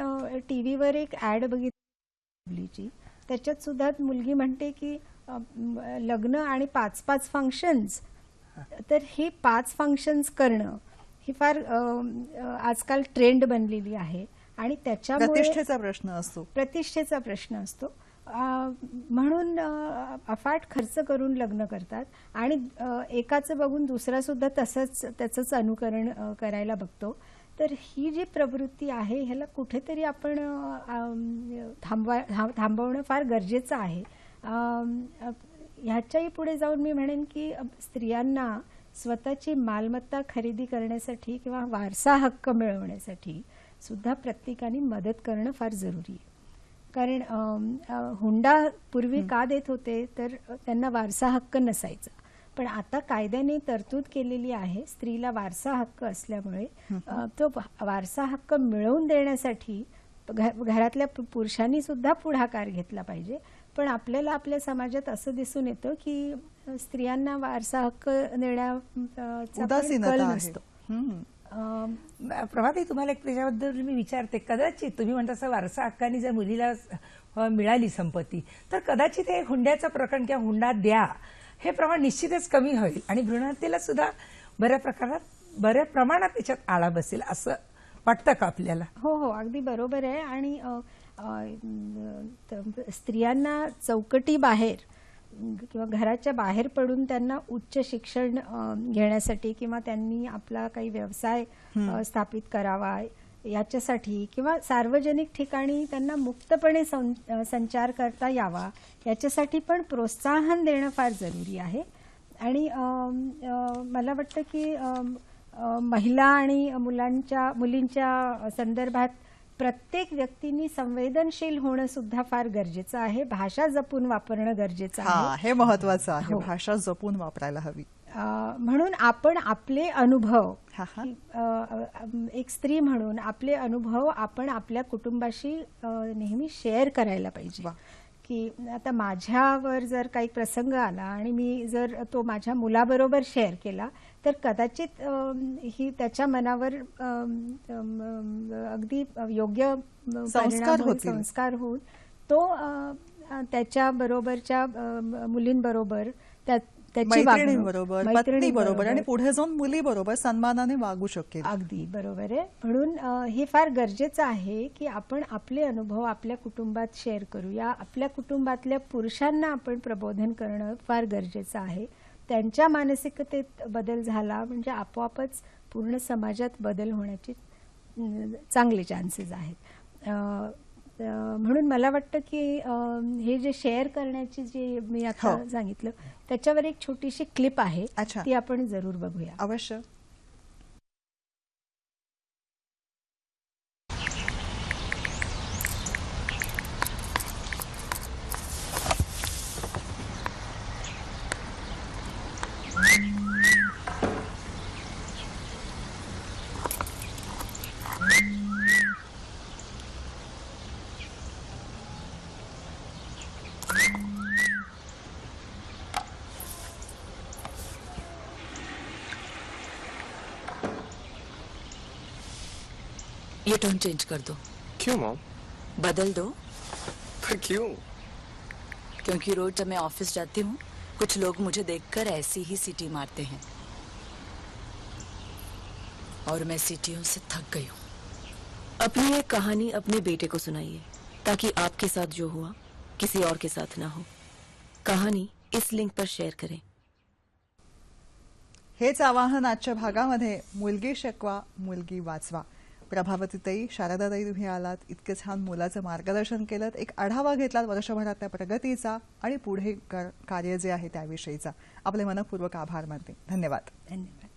टीव्हीवर एक ऍड बघितली, त्याच्यात सुद्धा मुलगी म्हणते की लग्न आणि 5-5 फंक्शन्स, तर हे 5 फंक्शन्स करणं ही फार आजकाल ट्रेंड बनलेली आहे आणि त्याच्यामुळे प्रतिष्ठेचा प्रश्न असतो. म्हणून अफाट खर्च करून लग्न करतात आणि एकाचं बघून दुसरा सुद्धा त्याचंच अनुकरण करायला बघतो. तर ही जी प्रवृत्ती आहे ह्याला कुठेतरी आपण थांबवणं फार गरजेचं आहे. ह्याच्याही पुढे जाऊन मी म्हणेन की स्त्रियांना स्वतःची मालमत्ता खरेदी करण्यासाठी किंवा वारसा हक्क मिळवण्यासाठी सुद्धा प्रत्येकाने मदत करणं फार जरुरी आहे. कारण हुंडा पूर्वी का देत होते, तर त्यांना वारसा हक्क नसायचा, पण आता कायद्याने तरतूद केलेली आहे स्त्रीला वारसा हक्क असल्यामुळे तो वारसा हक्क मिळवून देण्यासाठी घरातल्या पुरुषांनी सुद्धा पुढाकार घेतला पाहिजे. पण आपल्याला आपल्या समाजात असं दिसून येतं की स्त्रियांना वारसा हक्क देण्याचा कल नसतो. प्रभाती, तुम्हाला एक त्याच्याबद्दल मी विचारते. कदाचित तुम्ही म्हणता असं वारसा हक्काने जर मुलीला मिळाली संपत्ती, तर कदाचित हे हुंड्याचं प्रकरण किंवा हुंडा द्या हे प्रमाण निश्चितच कमी होईल आणि भ्रूणहत्येला सुद्धा बऱ्या प्रमाणात त्याच्यात आळा बसेल असं वाटतं का आपल्याला? हो, अगदी बरोबर आहे. आणि स्त्रियांना चौकटी बाहेर किंवा घराच्या बाहेर पडून त्यांना उच्च शिक्षण घेण्यासाठी किंवा त्यांनी आपला काही व्यवसाय स्थापित करावा याच्यासाठी किंवा सार्वजनिक ठिकाणी त्यांना मुक्तपणे संचार करता यावा याच्यासाठी पण प्रोत्साहन देणं फार जरुरी आहे. आणि मला वाटतं की महिला आणि मुलींच्या संदर्भात प्रत्येक व्यक्तींनी संवेदनशील होणं सुद्धा फार गरजेचं आहे. भाषा जपून वापरणं गरजेचं आहे. हे महत्वाचं आहे. भाषा जपून वापरायला हवी. म्हणून आपण आपले अनुभव, एक स्त्री म्हणून आपले अनुभव आपण आपल्या कुटुंबाशी नेहमी शेअर करायला पाहिजे. की आता माझ्यावर जर काही प्रसंग आला आणि मी जर तो माझ्या मुलाबरोबर शेअर केला तर कदाचित ही त्याच्या मनावर अगदी योग्य संस्कार होऊन तो त्याच्या बरोबरच्या मुलींबरोबर मैत्रिणींबरोबर, पत्नीबरोबर आणि पुढे जाऊन मुलीबरोबर सन्मानाने वागू शकेल. अगदी बरोबर आहे. म्हणून हे फार गरजेचं आहे की आपण आपले अनुभव आपल्या कुटुंबात शेअर करूया. आपल्या कुटुंबातल्या पुरुषांना आपण प्रबोधन करणं फार गरजेचं आहे. त्यांच्या मानसिकतेत बदल झाला म्हणजे आपोआपच पूर्ण समाजात बदल होण्याचे चांगले चान्सेस आहेत. म्हणून मला वाटतं की हे जे शेअर करण्याची जे मी आता सांगितलं त्याच्यावर एक छोटीशी क्लिप आहे, ती आपण जरूर बघूया. अवश्य. ये टोन चेंज कर दो. क्यों मॉम? बदल दो. पर क्यों? क्योंकि रोज जब मैं ऑफिस जाती हूँ कुछ लोग मुझे देखकर ऐसी ही सीटी मारते हैं और मैं सीटियों से थक गई हूँ. अपनी एक कहानी अपने बेटे को सुनाइए ताकि आपके साथ जो हुआ किसी और के साथ ना हो. कहानी इस लिंक पर शेअर करें. हेच आवाहन आजच्या भागामध्ये. मुलगी शिकवा, मुलगी वाचवा. प्रभावतीताई, शारदाताई, तुम्ही आलात, इतके छान मुलाचं मार्गदर्शन केलं, एक आढावा घेतलात वर्षभरातल्या प्रगतीचा आणि पुढे कार्य जे आहे त्याविषयीचा. आपले मनपूर्वक आभार मानते. धन्यवाद. धन्यवाद.